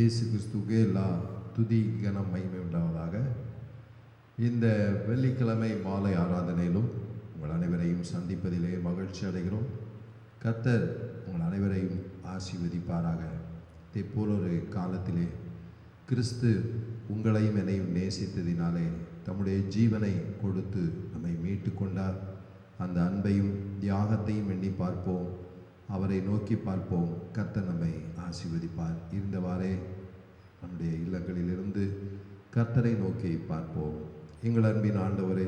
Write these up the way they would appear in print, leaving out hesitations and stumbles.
இயேசு கிறிஸ்துவுக்கே எல்லா துதி கனம் மகிமை உண்டாவதாக. இந்த வெள்ளிக்கிழமை மாலை ஆராதனையிலும் உங்கள் அனைவரையும் சந்திப்பதிலே மகிழ்ச்சி அடைகிறோம். கர்த்தர் உங்கள் அனைவரையும் ஆசீர்வதிப்பாராக. இதேபோல் ஒரு காலத்திலே கிறிஸ்து உங்களையும் என்னையும் நேசித்ததினாலே தம்முடைய ஜீவனை கொடுத்து நம்மை மீட்டு கொண்டார். அந்த அன்பையும் தியாகத்தையும் எண்ணி பார்ப்போம், அவரை நோக்கி பார்ப்போம். கர்த்தர் நம்மை ஆசீர்வதிப்பார். இருந்தவாறே நம்முடைய இல்லங்களிலிருந்து கர்த்தரை நோக்கி பார்ப்போம். எங்கள் அன்பின் ஆண்டவரே,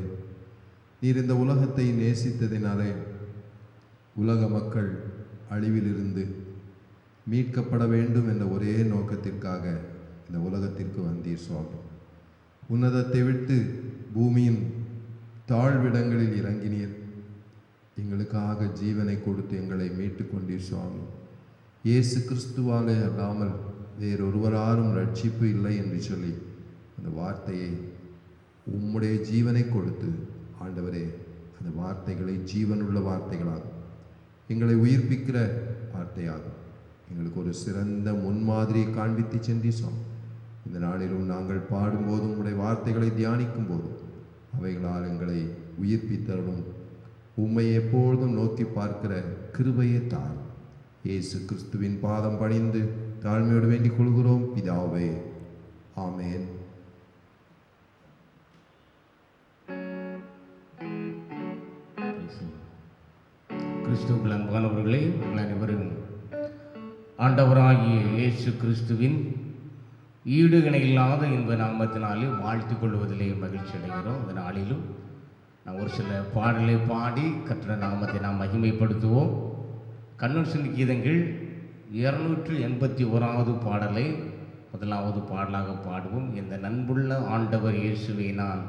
நீர் இந்த உலகத்தை நேசித்ததினாலே உலக மக்கள் அழிவிலிருந்து மீட்கப்பட வேண்டும் என்ற ஒரே நோக்கத்திற்காக இந்த உலகத்திற்கு வந்தீர் சுவாமி. உன்னதத்தை விட்டு பூமியின் தாழ்விடங்களில் இறங்கினீர். எங்களுக்காக ஜீவனை கொடுத்து எங்களை மீட்டு கொண்டீர் சுவாமி. இயேசு கிறிஸ்துவாலே அல்லாமல் வேறொருவராலும் ரட்சிப்பு இல்லை என்று சொல்லி அந்த வார்த்தையை உம்முடைய ஜீவனை கொடுத்து ஆண்டவரே, அந்த வார்த்தைகளை ஜீவனுள்ள வார்த்தைகளாகும், எங்களை உயிர்ப்பிக்கிற வார்த்தையாகும், எங்களுக்கு ஒரு சிறந்த முன்மாதிரியை காண்பித்து சென்றீர் சுவாமி. இந்த நாளிலும் நாங்கள் பாடும்போதும் உம்முடைய வார்த்தைகளை தியானிக்கும் போதும் அவைகளால் எங்களை உயிர்ப்பித்தரும். உம்மை எப்பொழுதும் நோக்கி பார்க்கிற கிருபையை தார். இயேசு கிறிஸ்துவின் பாதம் பணிந்து தாழ்மையோடு வேண்டிக் கொள்கிறோம் பிதாவே, ஆமேன். கிறிஸ்துவுக்குள் அன்பானவர்களே, உங்கள் அனைவரும் ஆண்டவராகிய இயேசு கிறிஸ்துவின் ஈடு இணையில்லாத இன்ப நாமத்தினாலே வாழ்த்து கொள்வதிலே மகிழ்ச்சி அடைகிறோம். இந்த நாளிலும் நாம் ஒரு சில பாடலை பாடி கர்த்தருடைய நாமத்தை நாம் மகிமைப்படுத்துவோம். கன்வென்ஷன் கீதங்கள் 281வது பாடலை முதலாவது பாடலாக பாடுவோம். இந்த நண்புள்ள ஆண்டவர் இயேசுவை நான்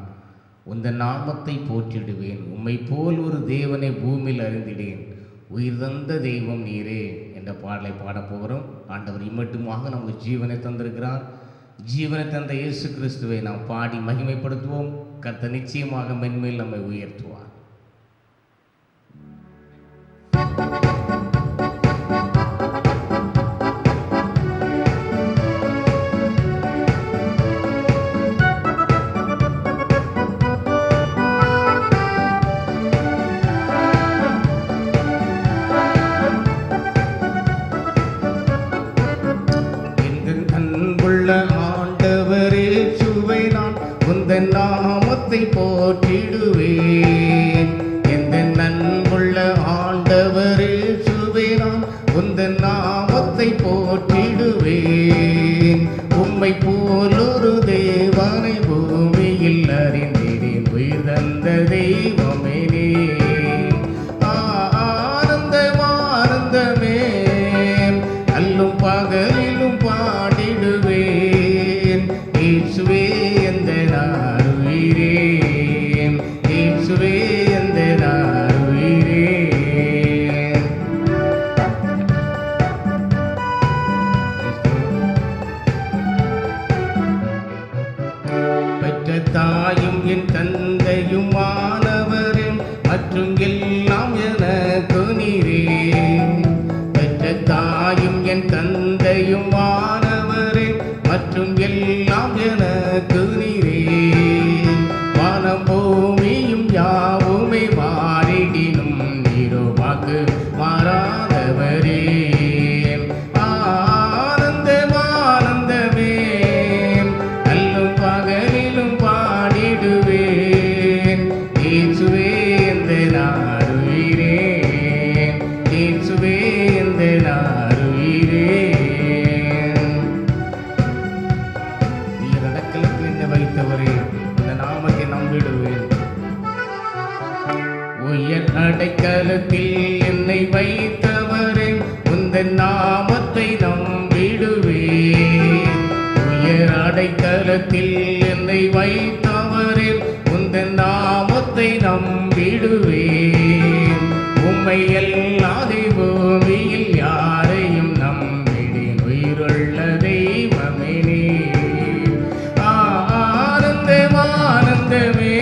உந்த நாமத்தை போற்றிடுவேன், உம்மை போல் ஒரு தேவனை பூமியில் அறிந்திடேன், உயிர் தந்த தெய்வம் நீரே என்ற பாடலை பாடப்போகிறோம். ஆண்டவர் இம்மட்டுமாக நமக்கு ஜீவனை தந்திருக்கிறார். ஜீவனை தந்த இயேசு கிறிஸ்துவை நாம் பாடி மகிமைப்படுத்துவோம். கர்த்தர் நிச்சயமாக மென்மேல் நம்மை உயர்த்துவார். நாமத்தை போற்றிடுவேன், எந்த நண்புள்ள ஆண்டவரே சுவை நான் உந்தன் நாமத்தை போற்றிடுவேன், உம்மை போல் ஒரு தேவனை பூமியில் அறிந்திடேன், உயிர் தந்த தெய்வமே ஆனந்தம் ஆனந்தமே, அல்லும் பகலிலும் பாடிடுவேன், இயேசுவே எந்த உயிரே, இயேசுவே எந்த உயிரே. பெற்ற தாயும் என் தந்தையும் மாணவரே மற்றும் எல்லாம் எனக்கு நீரே, பெற்ற தாயும் என் தந்தையும் மாணவரே மற்றும் எல்லாம் எனக்கு நீரே, வானம் பூமியும் யாவுமே மாறிடினும் நீரோ வாக்கு மாறாதவரே, ஆனந்தம் ஆனந்தமே, அல்லும் பகலிலும் பாடிடுவேன், இயேசுவே எந்த உயிரே, இயேசுவே எந்த உயிரே. வைத்தவரே இந்த நாமத்தை நம்பிடுவேன், உயர் அடைக்கலத்தில் என்னை வைத்தவரே உந்தன் நாமத்தை நம்பிடுவேன், உயர் அடைக்கலத்தில் என்னை வைத்தவரே உந்தன் நாமத்தை நம்பிடுவேன், உம்மை எல்லாதை பூமியில் யாரையும் நம்பிடேன், உயிருள்ள தெய்வமே ஆனந்தமே,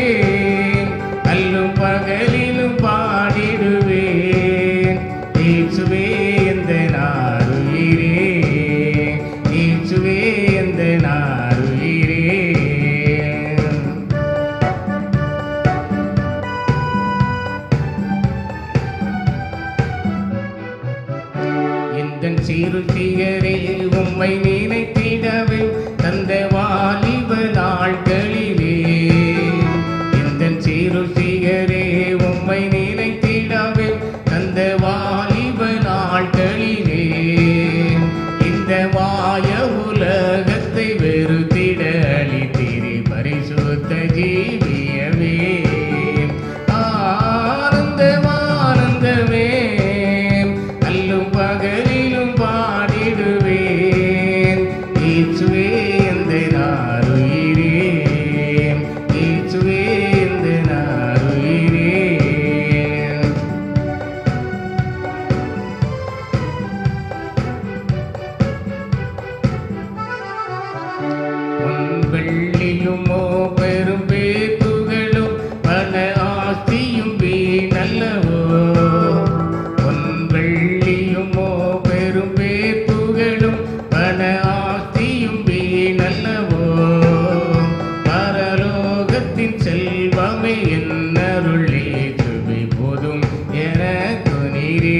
அல்லும் பகலிலும் பாடிடுவேன், இயேசுவே எந்த உயிரே, இயேசுவே வியவே ஆனந்தம் ஆனந்தமே அல்லும் பகலிலும் பாடிடுவேன் இயேசுவே எந்த நாருயிரே இயேசுவே எந்த நாருயிரே பொன் வெள்ளியுமோ பெரும் பேத்துகளும் பல ஆஸ்தியும் வீணல்லவோ பொன் வெள்ளியுமோ பெரும் பேத்துகளும் பல ஆஸ்தியும் வீணல்லவோ பரலோகத்தின் செல்வமே என்னருளே துவை போதும் எனக்கு நீரே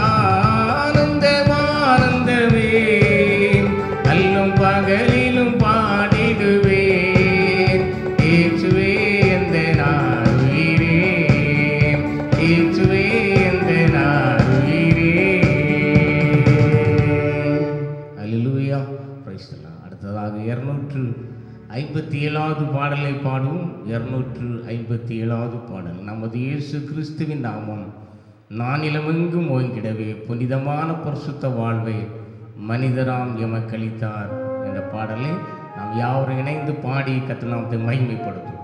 ஆனந்தம் ஆனந்தமே அல்லும் பகலிலும் பாடிடுவேன் இயேசுவே எந்த நாருயிரே இயேசுவே எந்த நாருயிரே அல்லேலூயா பிரைஸ் தி லார்ட். அடுத்ததாக 257வது பாடலை பாடுவோம். 257வது பாடல். நமது இயேசு கிறிஸ்துவின் நாமம் நானிலமெங்கும் ஓங்கிடவே புனிதமான பரிசுத்த வாழ்வை மனிதராம் எமக்களித்தார் என்ற பாடலை நாம் யாவரும் இணைந்து பாடி கர்த்தர் நாமத்தை மகிமைப்படுத்தும்.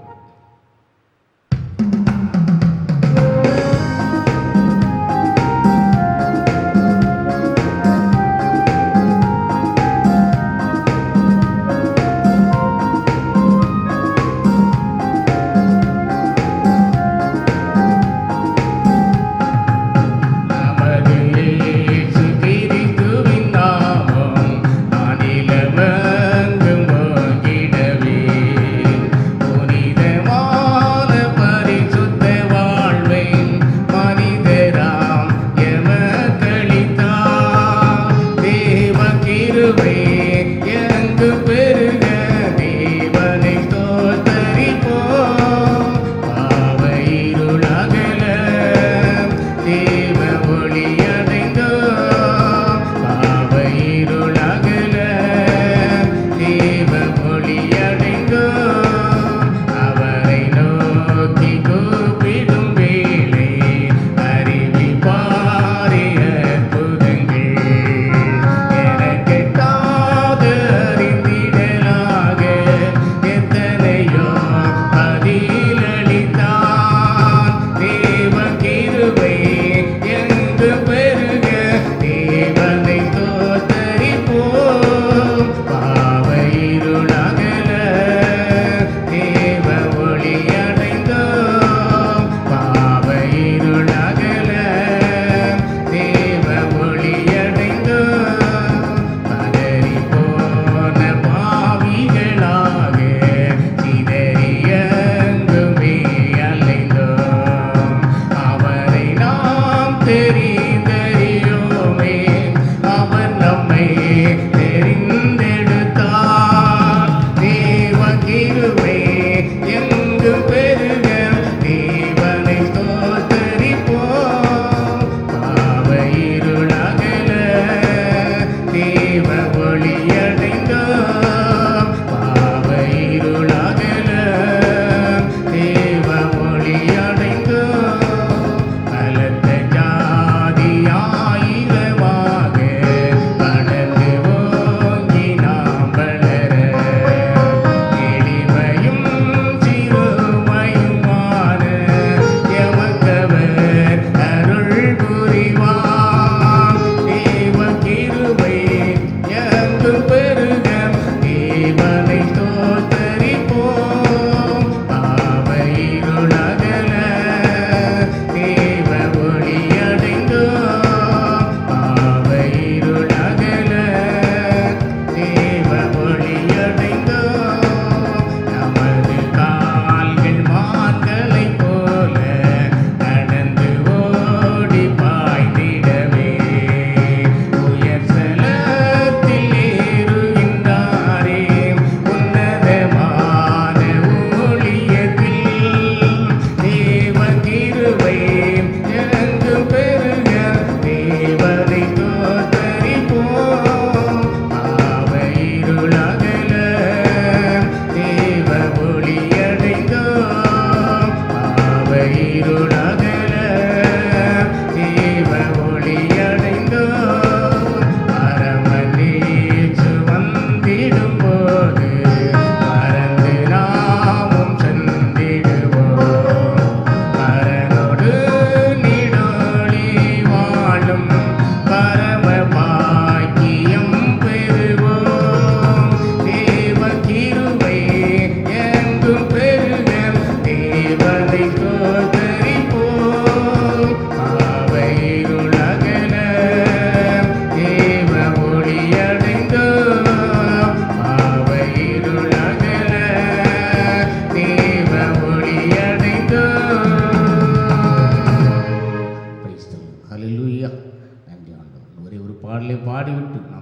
நமது இயேசு கிறிஸ்துவின் நாமம் நானிலமெங்கும் ஓங்கிடவே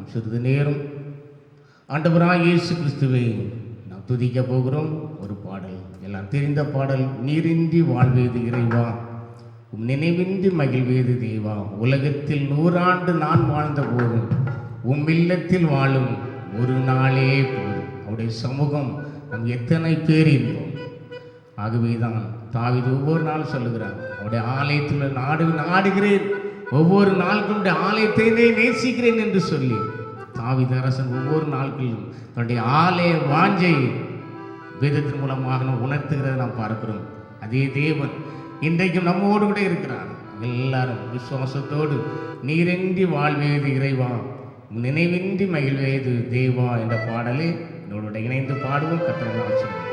நாம் சிறிது நேரம் ஆண்டவராகிய இயேசு கிறிஸ்துவை நாம் துதிக்க போகிறோம். ஒரு பாடல், எல்லாம் தெரிந்த பாடல். நீரின்றி வாழ்வேது இறைவா, உம் நினைவின்றி மகிழ்வேது தேவா, உலகத்தில் 100 ஆண்டு நான் வாழ்ந்த போதும் உம் இல்லத்தில் வாழும் ஒரு நாளே போதும். அவருடைய சமூகம் நம் எத்தனை பேர் இருந்தோம். ஆகவே தான் தாவீது ஒவ்வொரு நாளும் சொல்லுகிறார், அவருடைய ஆலயத்தில் நாடுகிறேன், ஒவ்வொரு நாளுக்கும் ஆலயத்தை நேசிக்கிறேன் என்று சொல்லி தாவீது அரசன் ஒவ்வொரு நாட்களிலும் தன்னுடைய ஆலய வாஞ்சை வேதத்தின் மூலமாக நாம் உணர்த்துகிறதை நாம் பார்க்கிறோம். அதே தேவன் இன்றைக்கும் நம்மோடு கூட இருக்கிறார். எல்லாரும் விசுவாசத்தோடு நீரின்றி வாழ்வேது இறைவா, நினைவின்றி மகிழ்வேது தேவா என்ற பாடலை என்னோட இணைந்து பாடுவோம். கர்த்தரை ஆசீர்வதிப்பார்.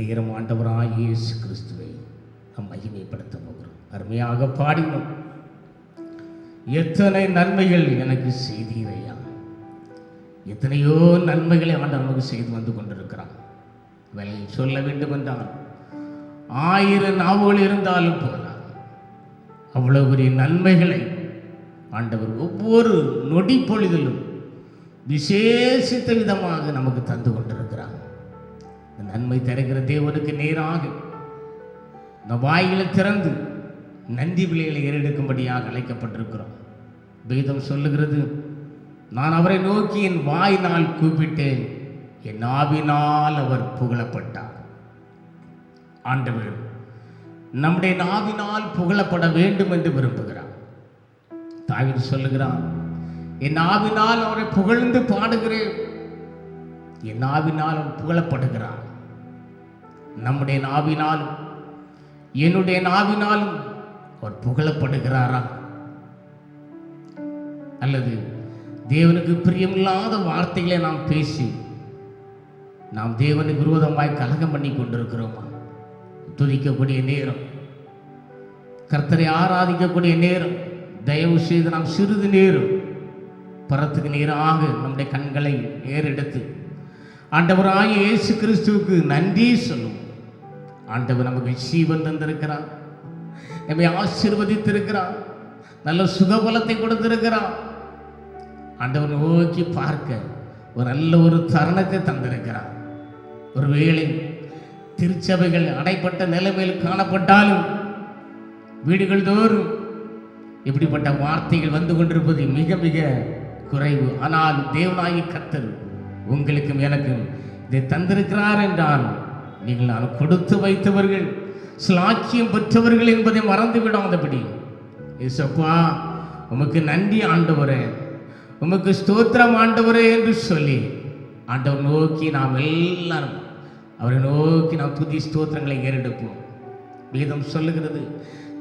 நேரம் ஆண்டவராய் இயேசு கிறிஸ்துவை நாம் மகிமைப்படுத்த போகிறோம். அருமையாக பாடினோம். எத்தனை நன்மைகள் எனக்கு செய்தீரையா. எத்தனையோ நன்மைகளை ஆண்டவர் நமக்கு செய்து வந்து கொண்டிருக்கிறான். வேலையில் சொல்ல வேண்டும் என்றால் 1000 நாவுகள் இருந்தாலும் போதாது. அவ்வளவு பெரிய நன்மைகளை ஆண்டவர் ஒவ்வொரு நொடி பொழுதிலும் விசேஷித்த விதமாக நமக்கு தந்து கொண்டிருக்கிறார். இந்த நன்மை தருகிற தேவனுக்கு நேராக இந்த வாயில திறந்து நன்றி விலைகளை ஏறெடுக்கும்படியாக அழைக்கப்பட்டிருக்கிறோம். வேதம் சொல்லுகிறது, நான் அவரை நோக்கி என் வாயினால் கூப்பிட்டேன், என் நாவினால் அவர் புகழப்பட்டார். ஆண்டவர் நம்முடைய நாவினால் புகழப்பட வேண்டும் என்று விரும்புகிறார். தாவீது சொல்லுகிறான், என் நாவினால் அவரை புகழ்ந்து பாடுகிறேன், என் நாவினால் அவர் புகழப்படுகிறார். நம்முடைய நாவினாலும் என்னுடைய நாவினாலும் அவர் புகழப்படுகிறாரா? அல்லது தேவனுக்கு பிரியமில்லாத வார்த்தைகளை நாம் பேசி நாம் தேவனுக்கு விரோதமாய் கலகம் பண்ணி கொண்டிருக்கிறோமா? துதிக்கக்கூடிய நேரம், கர்த்தரை ஆராதிக்கக்கூடிய நேரம், தயவு செய்து நாம் சிறிது நேரம் பரத்துக்கு நேராக நம்முடைய கண்களை ஏறெடுத்து ஆண்டவராகிய இயேசு கிறிஸ்துவுக்கு நன்றி சொல்லும். ஆண்டவர் நமக்கு ஜீவன் தந்திருக்கிறார், நம்மை ஆசீர்வதித்திருக்கிறார், நல்ல சுகபலத்தை கொடுத்திருக்கிறார். ஆண்டவர் நோக்கி பார்க்க ஒரு நல்ல ஒரு தருணத்தை தந்திருக்கிறார். ஒருவேளை திருச்சபைகள் அடைப்பட்ட நிலைமையில் காணப்பட்டாலும் வீடுகள் தோறும் இப்படிப்பட்ட வார்த்தைகள் வந்து கொண்டிருப்பது மிக மிக குறைவு. ஆனால் தேவனாகிய கர்த்தர் உங்களுக்கும் எனக்கும் இதை தந்திருக்கிறார் என்றால் நீங்கள் நான் கொடுத்து வைத்தவர்கள், ஸ்லாக்கியம் பெற்றவர்கள் என்பதை மறந்து விடாதபடி, இயேசுப்பா உமக்கு நன்றி ஆண்டவரே, உமக்கு ஸ்தோத்திரம் ஆண்டவரே என்று சொல்லி ஆண்டவர் நோக்கி நாம் எல்லாரும் அவரை நோக்கி நாம் துதி ஸ்தோத்திரங்களை ஏறெடுப்போம். வேதம் சொல்லுகிறது,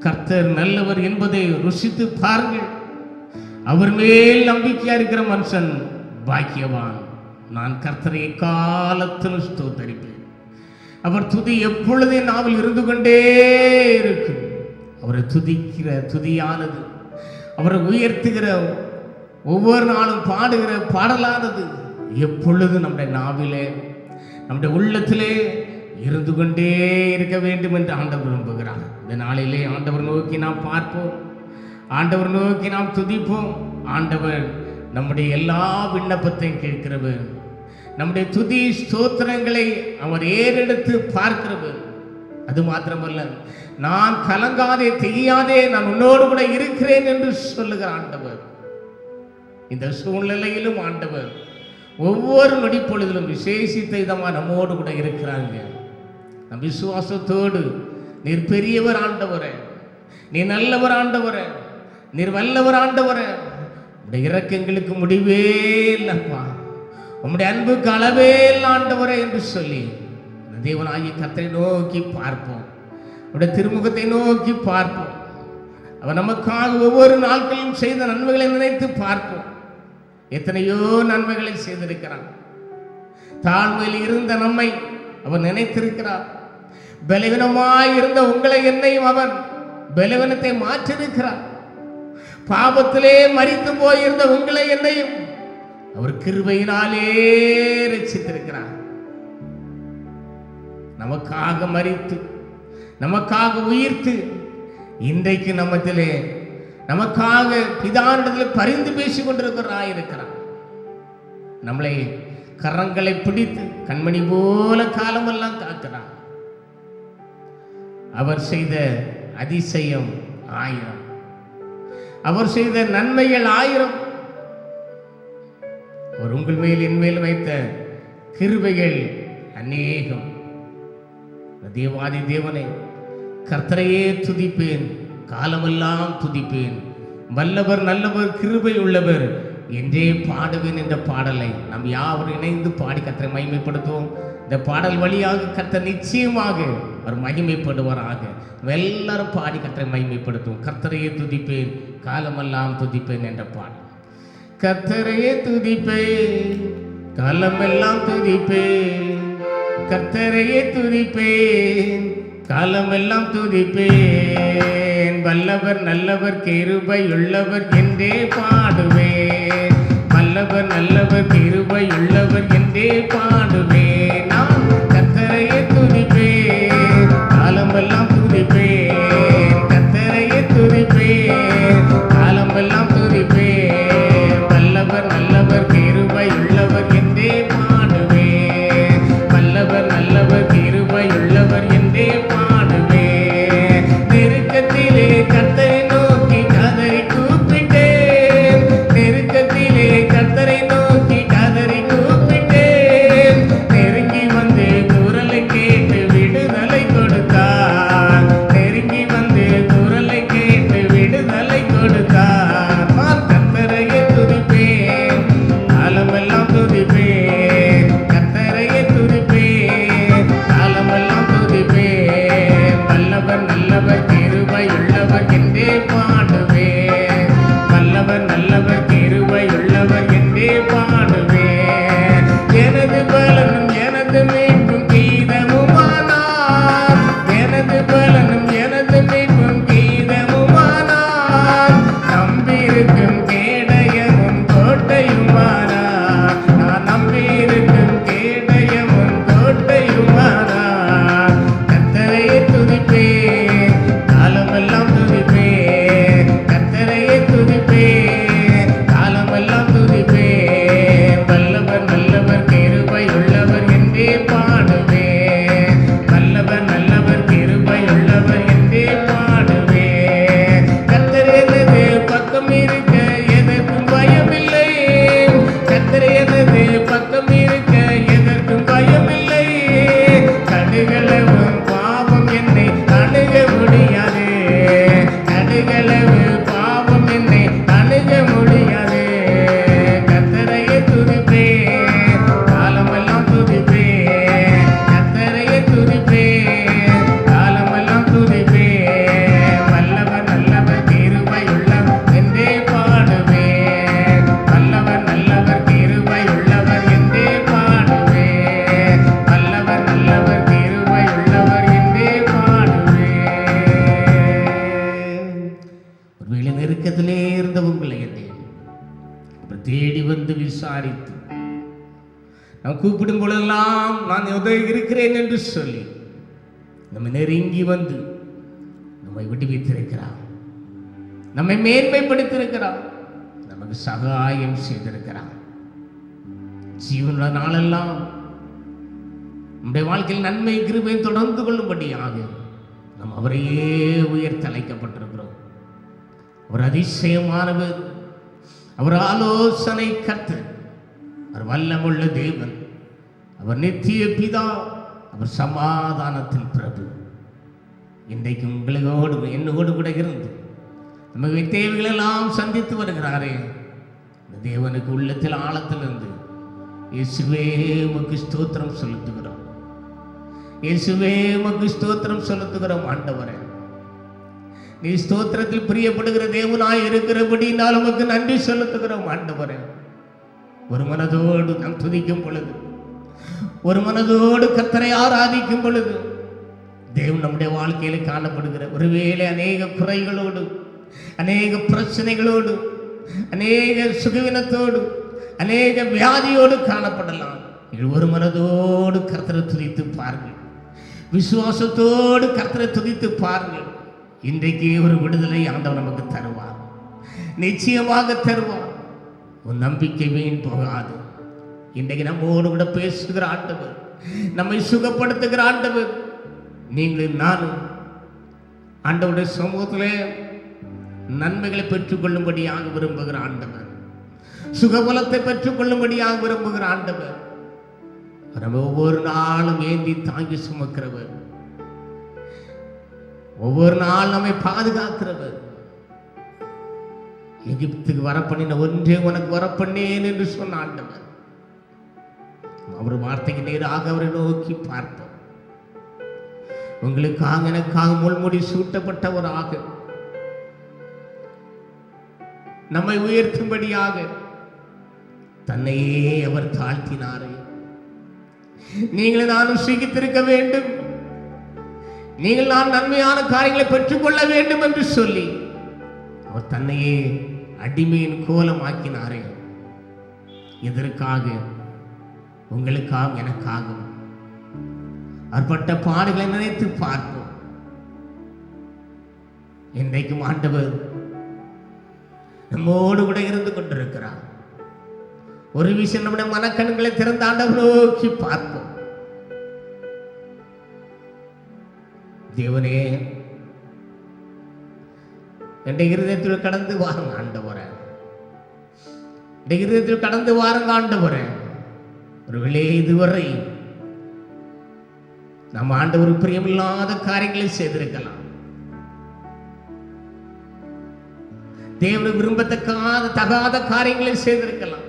கர்த்தர் நல்லவர் என்பதை ருசித்து பாருங்கள், அவர் மேல் நம்பிக்கையா இருக்கிற மனுஷன் பாக்கியவான். நான் கர்த்தரை காலத்திலும் ஸ்தோத்தரிப்பேன். அவர் துதி எப்பொழுதே நாவில் இருந்து கொண்டே இருக்கும். அவரை துதிக்கிற துதியானது, அவரை உயர்த்துகிற ஒவ்வொரு நாளும் பாடுகிற பாடலானது எப்பொழுது நம்முடைய நாவிலே நம்முடைய உள்ளத்திலே இருந்து கொண்டே இருக்க வேண்டும் என்று ஆண்டவர் விரும்புகிறார். இந்த நாளிலே ஆண்டவர் நோக்கி நாம் பார்ப்போம், ஆண்டவர் நோக்கி நாம் துதிப்போம். ஆண்டவர் நம்முடைய எல்லா விண்ணப்பத்தையும் கேட்கிறவர், நம்முடைய துதி ஸ்தோத்திரங்களை அவர் ஏறெடுத்து பார்க்கிறவர். அது மாத்திரமல்ல, நான் கலங்காதே தெரியாதே, நான் உன்னோடு கூட இருக்கிறேன் என்று சொல்லுகிற ஆண்டவர். இந்த சூழ்நிலையிலும் ஆண்டவர் ஒவ்வொரு நொடிப்பொழுதிலும் விசேஷித்த விதமாக நம்மோடு கூட இருக்கிறாங்க. நம் விசுவாசத்தோடு, நீர் பெரியவர் ஆண்டவரே, நீ நல்லவர் ஆண்டவரே, நீர் வல்லவர் ஆண்டவரே, உடைய இரக்கங்களுக்கு முடிவே இல்லப்பா, உம்முடைய அன்புக்கு அளவே இல்லை ஆண்டவரே என்று சொல்லி தேவனாகிய கர்த்தரை நோக்கி பார்ப்போம், உடைய திருமுகத்தை நோக்கி பார்ப்போம். அவர் நமக்காக ஒவ்வொரு நாட்களிலும் செய்த நன்மைகளை நினைத்து பார்ப்போம். எத்தனையோ நன்மைகளை செய்திருக்கிறார். தாழ்மையில் இருந்த நம்மை அவர் நினைத்திருக்கிறார். பலவீனமாய் இருந்த உங்களை என்னையும் அவர் பலவீனத்தை மாற்றிருக்கிறார். பாவத்திலே மரித்து போயிருந்த உங்களை என்னையும் அவர் கிருபையினாலே ரட்சித்திருக்கிறார். நமக்காக மரித்து நமக்காக உயிர்த்து இன்றைக்கு நம்மத்திலே நமக்காக பிதானிடத்தில் பரிந்து பேசிக் கொண்டிருக்கிறார். நம்மளை கரங்களை பிடித்து கண்மணி போல காலமெல்லாம் காக்கிறார். அவர் செய்த அதிசயம் 1000, அவர் செய்த நன்மைகள் 1000, அவர் உங்கள் மேல் என் மேல் வைத்த கிருபைகள் அநேகம். தேவாதி தேவனை கர்த்தரையே துதிப்பேன், காலமெல்லாம் துதிப்பேன், வல்லவர் நல்லவர் கிருபை உள்ளவர் என்றே பாடுவேன் என்ற பாடலை நாம் யாவரும் இணைந்து பாடி கர்த்தரை மகிமைப்படுத்துவோம். இந்த பாடல் வழியாக கர்த்தர் நிச்சயமாக அவர் மகிமைப்படுவாராக. எல்லாரும் பாடி கர்த்தரை மகிமைப்படுத்துவோம். கர்த்தரையே துதிப்பேன், காலமெல்லாம் துதிப்பேன் என்ற பாடல். கர்த்தரையே துதிப்பேன், காலமெல்லாம் துதிப்பேன், கர்த்தரையே துதிப்பேன், காலமெல்லாம் துதிப்பேன். வல்லவர் நல்லவர் கிருபை உள்ளவர் என்றே பாடுவேன். வல்லவர் நல்லவர் கிருபை உள்ளவர் என்றே பாடுவேன். நான் கர்த்தரையே துதிப்பேன், காலமெல்லாம் துதிப்பேன். கர்த்தரையே துதிப்பேன், காலமெல்லாம் துதிப்பேன். வல்லவர் நல்லவர் கிருபை உள்ளவர் என்றே பாடுவேன். வல்லவர் நல்லவர் கிருபை உள்ளவர் என்றே பாடுவேன். நெருக்கத்திலே கர்த்தரை நோக்கி கதறி கூப்பிட்டேன். நெருக்கத்திலே கர்த்தரை நோக்கி கதறி கூப்பிட்டேன். நெருங்கி வந்து குரலை கேட்டு விடுதலை கொடுத்தார். நெருங்கி வந்து குரலை கேட்டு விடுதலை கொடுத்தார். நான் கர்த்தரையே துதிப்பேன், காலமெல்லாம் துதிப்பேன். கர்த்தரையே துதிப்பேன், காலமெல்லாம் துதிப்பேன். வல்லவர் நல்லவர் கிருபை உள்ளவர் என்றே பாடுவேன். வல்லவர் நல்லவர் கிருபை உள்ளவர் என்றே பாடுவேன். எனது பலனும் எனது மீட்பும் கீதமுமானார். எனது பலனும் எனது மீட்பும் கீதமுமானார். நம்பியிருக்கும் கேடயமும் கோட்டையுமானார். நான் நம்பியிருக்கும் கேடயமும் கோட்டையுமானார். கர்த்தரையே துதிப்பேன், காலமெல்லாம் துதிப்பேன். கர்த்தரையே துதிப்பேன், காலமெல்லாம் துதிப்பேன். வல்லவர் நல்லவர் கிருபை உள்ளவர் என்றே பாடுவேன். வல்லவர் நல்லவர் கிருபை உள்ளவர் என்றே பாடுவேன். கர்த்தர் எனது பக்கம் இருக்க எதற்கும் பயமில்லை. கர்த்தர் எனது பக்கம் இருக்க எதற்கும் பயமில்லை. கடுகளவு பாவம் என்னை அணுக முடியாது. கடுகளவு பாவம் என்னை அணுக முடியாது. கர்த்தரையே துதிப்பேன், காலமெல்லாம் துதிப்பேன். கர்த்தரையே துதிப்பேன், காலமெல்லாம் துதிப்பேன். வல்லவர் நல்லவர் கிருபை உள்ளவர் என்றே பாடுவேன். வல்லவர் நல்லவர் கிருபை உள்ளவர் என்றே பாடுவேன். வல்லவர் நல்லவர் கிருபை உள்ளவர் என்றே பாடுவேன். ஒருவேளை நெருக்கத்திலே இருந்த உங்களை அவர் தேடி வந்து விசாரித்து, நாம் கூப்பிடும் பொழுதெல்லாம் நான் இருக்கிறேன் என்று சொல்லி நம்ம நெருங்கி வந்து நம்மை விடுவித்திருக்கிறார். நம்மை மேன்மைப்படுத்தியிருக்கிறார். நமக்கு சகாயம் செய்திருக்கிறார். ஜீவனுள்ள நாளெல்லாம் நம்முடைய வாழ்க்கையில் நன்மை கிருபை தொடர்ந்து கொள்ளும்படியாக நாம் அவரையே உயர்த்தி அழைக்கப்பட்டிருக்கிறோம். அவர் அதிசயமானவர், அவர் ஆலோசனை கர்த்தர், அவர் வல்லமுள்ள தேவன், அவர் நித்திய பிதா, அவர் சமாதானத்தின் பிரபு. இன்றைக்கு உங்களோடு என்னோடு கூட இருந்து நமக்கு தேவைகளெல்லாம் சந்தித்து வருகிறாரே, இந்த தேவனுக்கு உள்ளத்தில் ஆழத்திலிருந்து இயேசுவே உமக்கு ஸ்தோத்திரம் செலுத்துகிறோம். இயேசுவே உமக்கு ஸ்தோத்திரம் செலுத்துகிறோம். ஆண்டவரே, நீ ஸ்தோத்திரத்தில் பிரியப்படுகிற தேவனாய் இருக்கிறபடினால் உமக்கு நன்றி செலுத்துகிறோம். ஆண்டவரே, ஒரு மனதோடு நாம் துதிக்கும் பொழுது, ஒரு மனதோடு கர்த்தரை ஆராதிக்கும் பொழுது தேவன் நம்முடைய வாழ்க்கையில் காணப்படுகிற ஒருவேளை அநேக குறைகளோடு, அநேக பிரச்சனைகளோடு, அநேக சுகவீனத்தோடு, அநேக வியாதியோடு காணப்படலாம். நீங்கள் ஒரு மனதோடு கர்த்தரை துதித்து பாருங்கள். விசுவாசத்தோடு கர்த்தரை துதித்து பாருங்கள். இன்றைக்கு ஒரு விடுதலை ஆண்டவர் நமக்கு தருவார், நிச்சயமாக தருவார். உன் நம்பிக்கை வீண் போகாது. இன்றைக்கு நம்மோடு கூட பேசுகிற ஆண்டவர், நம்மை சுகப்படுத்துகிற ஆண்டவர். நீங்களும் நானும் ஆண்டவருடைய சமூகத்திலே நன்மைகளை பெற்றுக்கொள்ளும்படியாக விரும்புகிற ஆண்டவர், சுகபலத்தை பெற்றுக்கொள்ளும்படியாக விரும்புகிற ஆண்டவர், நம்ம ஒவ்வொரு நாளும் ஏந்தி தாங்கி சுமக்கிறவர், ஒவ்வொரு நாள் நம்மை பாதுகாக்கிறவர். எகிப்துக்கு வரப்பண்ணின ஒன்றே உனக்கு வரப்பண்ணேன் என்று சொன்ன ஆண்டவர், அவர் வார்த்தைக்கு நேராக அவரை நோக்கி பார்ப்போம். உங்களுக்காக எனக்காக முள்முடி சூட்டப்பட்டவராக நம்மை உயர்த்தும்படியாக தன்னையே அவர் தாழ்த்தினாரே. நீங்கள் நானும் சுகித்திருக்க வேண்டும், நீங்கள் நான் நன்மையான காரியங்களை பெற்றுக்கொள்ள வேண்டும் என்று சொல்லி அவர் தன்னையே அடிமையின் கோலமாக்கினாரே. எதற்காக? உங்களுக்காக எனக்காகவும் அற்பட்ட பாடுகளை நினைத்து பார்ப்போம். இன்றைக்கும் ஆண்டவர் நம்மோடு கூட இருந்து கொண்டிருக்கிறார். ஒரு விஷயம் நம்முடைய மனக்கண்களை திறந்த ஆண்டவர் நோக்கி பார்ப்போம். தேவனே, என் இருதயத்தில் கடந்து வாருங்க ஆண்டவரே, இருதயத்தில் கடந்து வாருங்க ஆண்டவரே. ஒருவேளை இதுவரை நம்ம ஆண்டவர் பிரியமில்லாத காரியங்களை செய்திருக்கலாம், தேவனை தகாத காரியங்களை செய்திருக்கலாம்.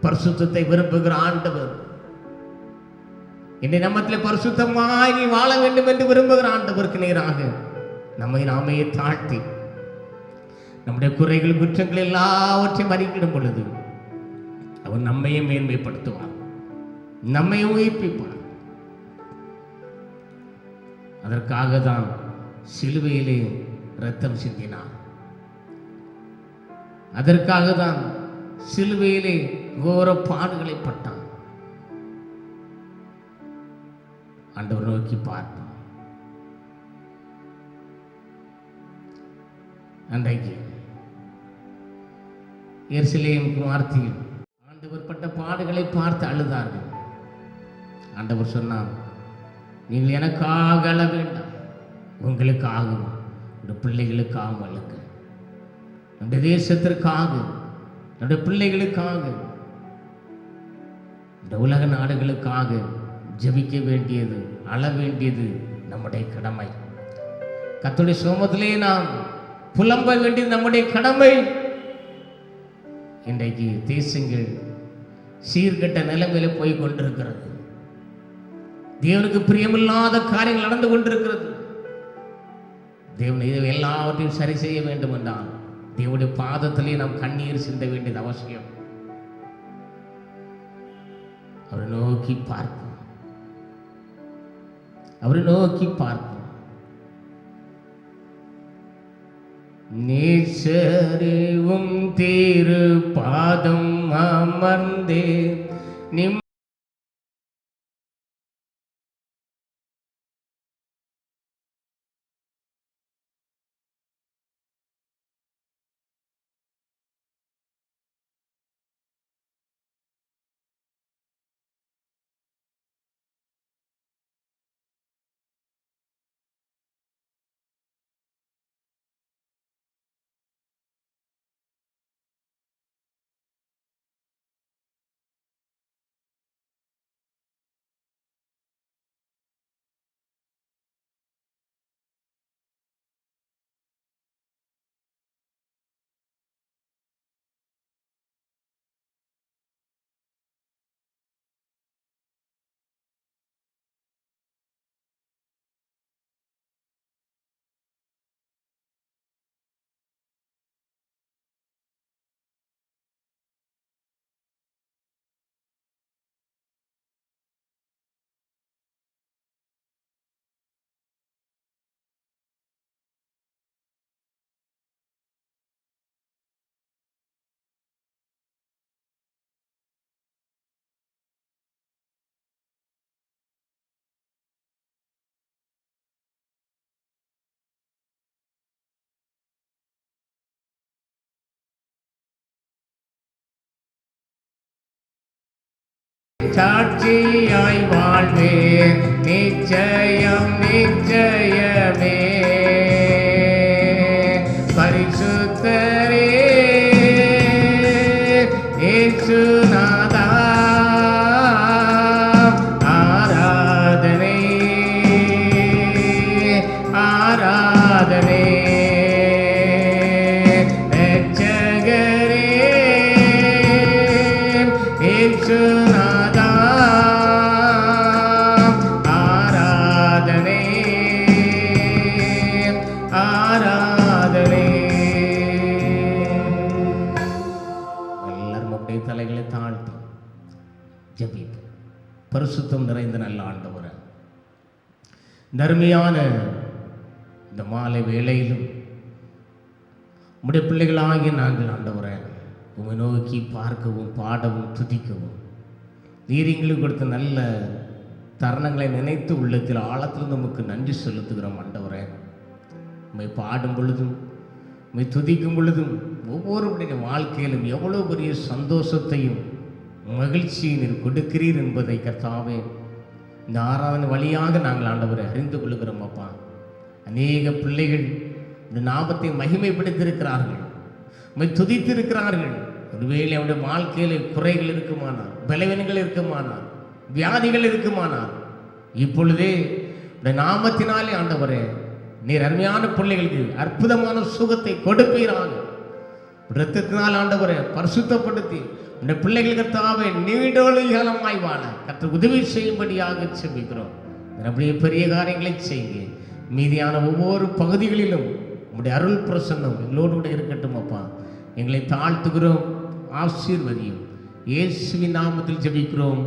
பரிசுத்தத்தை விரும்புகிற ஆண்டவர் இன்றைய நம்மத்தில் பரிசுத்தமாய் நீ வாழ வேண்டும் என்று விரும்புகிற ஆண்டவருக்கு நேராக நம்மை நாமே தாழ்த்தி நம்முடைய குறைகள் குற்றங்கள் எல்லாவற்றையும் அறிக்கிடும் பொழுது அவர் நம்மையும் மேன்மைப்படுத்துவார், நம்மையும் உயிர்ப்பிப்பார். அதற்காக தான் சிலுவையிலே இரத்தம் சிந்தினார். அதற்காக தான் சிலுவையிலே கோர பாடுகளை பட்டான். ஆண்டவர் நோக்கி பார்ப்போம். அன்றைக்கு எருசலேம் குமாரத்தியில் ஆண்டவர் பட்ட பாடுகளை பார்த்து அழுதார்கள். ஆண்டவர் சொன்னார், நீங்கள் எனக்காக அழ வேண்டாம், உங்களுக்காகவும் உடைய பிள்ளைகளுக்காகவும் அழுங்க. நம்முடைய தேசத்திற்காக, நம்முடைய பிள்ளைகளுக்காக, இந்த உலக நாடுகளுக்காக ஜெபிக்க வேண்டியது, அழ வேண்டியது நம்முடைய கடமை. கர்த்தருடைய சமூகத்திலே நாம் புலம்ப வேண்டியது நம்முடைய கடமை. இன்றைக்கு தேசங்கள் சீர்கெட்ட நிலைமையில போய் கொண்டிருக்கிறது. தேவனுக்கு பிரியமில்லாத காரியங்கள் நடந்து கொண்டிருக்கிறது. தேவன் இதை எல்லாவற்றையும் சரி செய்ய வேண்டும் என்றால் தேவனுடைய பாதத்திலே நாம் கண்ணீர் சிந்த வேண்டியது அவசியம். அவரை நோக்கி பார்ப்போம், அவரை நோக்கி பார்ப்போம். நேசரிவும் திரு பாதம் அமர்ந்தே நிம் சாட்சியாய் வாழ்வேன், நிச்சயம் நிச்சயமே. பரிசுத்தரே இயேசுநாதா, ஆராதனை ஆராதனை. ரட்சகரே இயேசுநாதா, ஆராதனை பரிசுத்தம் நிறைந்த நல்ல ஆண்டவரே, இந்த அருமையான இந்த மாலை வேளையிலும் உம்முடைய பிள்ளைகளாகிய நாங்கள் ஆண்டவரே உம்மை நோக்கி பார்க்கவும் பாடவும் துதிக்கவும் நீர் எங்களுக்கு கொடுத்த நல்ல தருணங்களை நினைத்து உள்ளத்தில் ஆழத்தில் நமக்கு நன்றி செலுத்துகிறோம் ஆண்டவரே. உம்மை பாடும் பொழுதும் உம்மை துதிக்கும் பொழுதும் ஒவ்வொருடைய வாழ்க்கையிலும் எவ்வளோ பெரிய சந்தோஷத்தையும் மகிழ்ச்சியை நீர் கொடுக்கிறீர் என்பதை கர்த்தாவே இந்த ஆராதனை வழியாக நாங்கள் ஆண்டவரை அறிந்து கொள்கிறோம். அப்பா, அநேக பிள்ளைகள் இந்த நாமத்தை மகிமைப்படுத்தியிருக்கிறார்கள், உம்மை துதித்திருக்கிறார்கள். ஒருவேளை அவருடைய வாழ்க்கையில் குறைகள் இருக்குமானால், பலவீனங்கள் இருக்குமானால், வியாதிகள் இருக்குமானால், இப்பொழுதே இந்த நாமத்தினாலே ஆண்டவரே நீர் அருமையான பிள்ளைகளுக்கு அற்புதமான சுகத்தை கொடுப்பீராக. இரத்தத்தினால் ஆண்டவரை பரிசுத்தப்படுத்தி இந்த பிள்ளைகளுக்கு தாவே நீண்டோழிகாலமாய் வாழ கர்த்தர் உதவி செய்யும்படியாக செபிக்கிறோம். அப்படியே பெரிய காரியங்களை செய்யுங்க. மீதியான ஒவ்வொரு பகுதிகளிலும் உங்களுடைய அருள் பிரசன்னம் எங்களோடு கூட இருக்கட்டும். அப்பா, எங்களை தாழ்த்துகிறோம், ஆசீர்வதியும். இயேசுவின் நாமத்தில் ஜெபிக்கிறோம்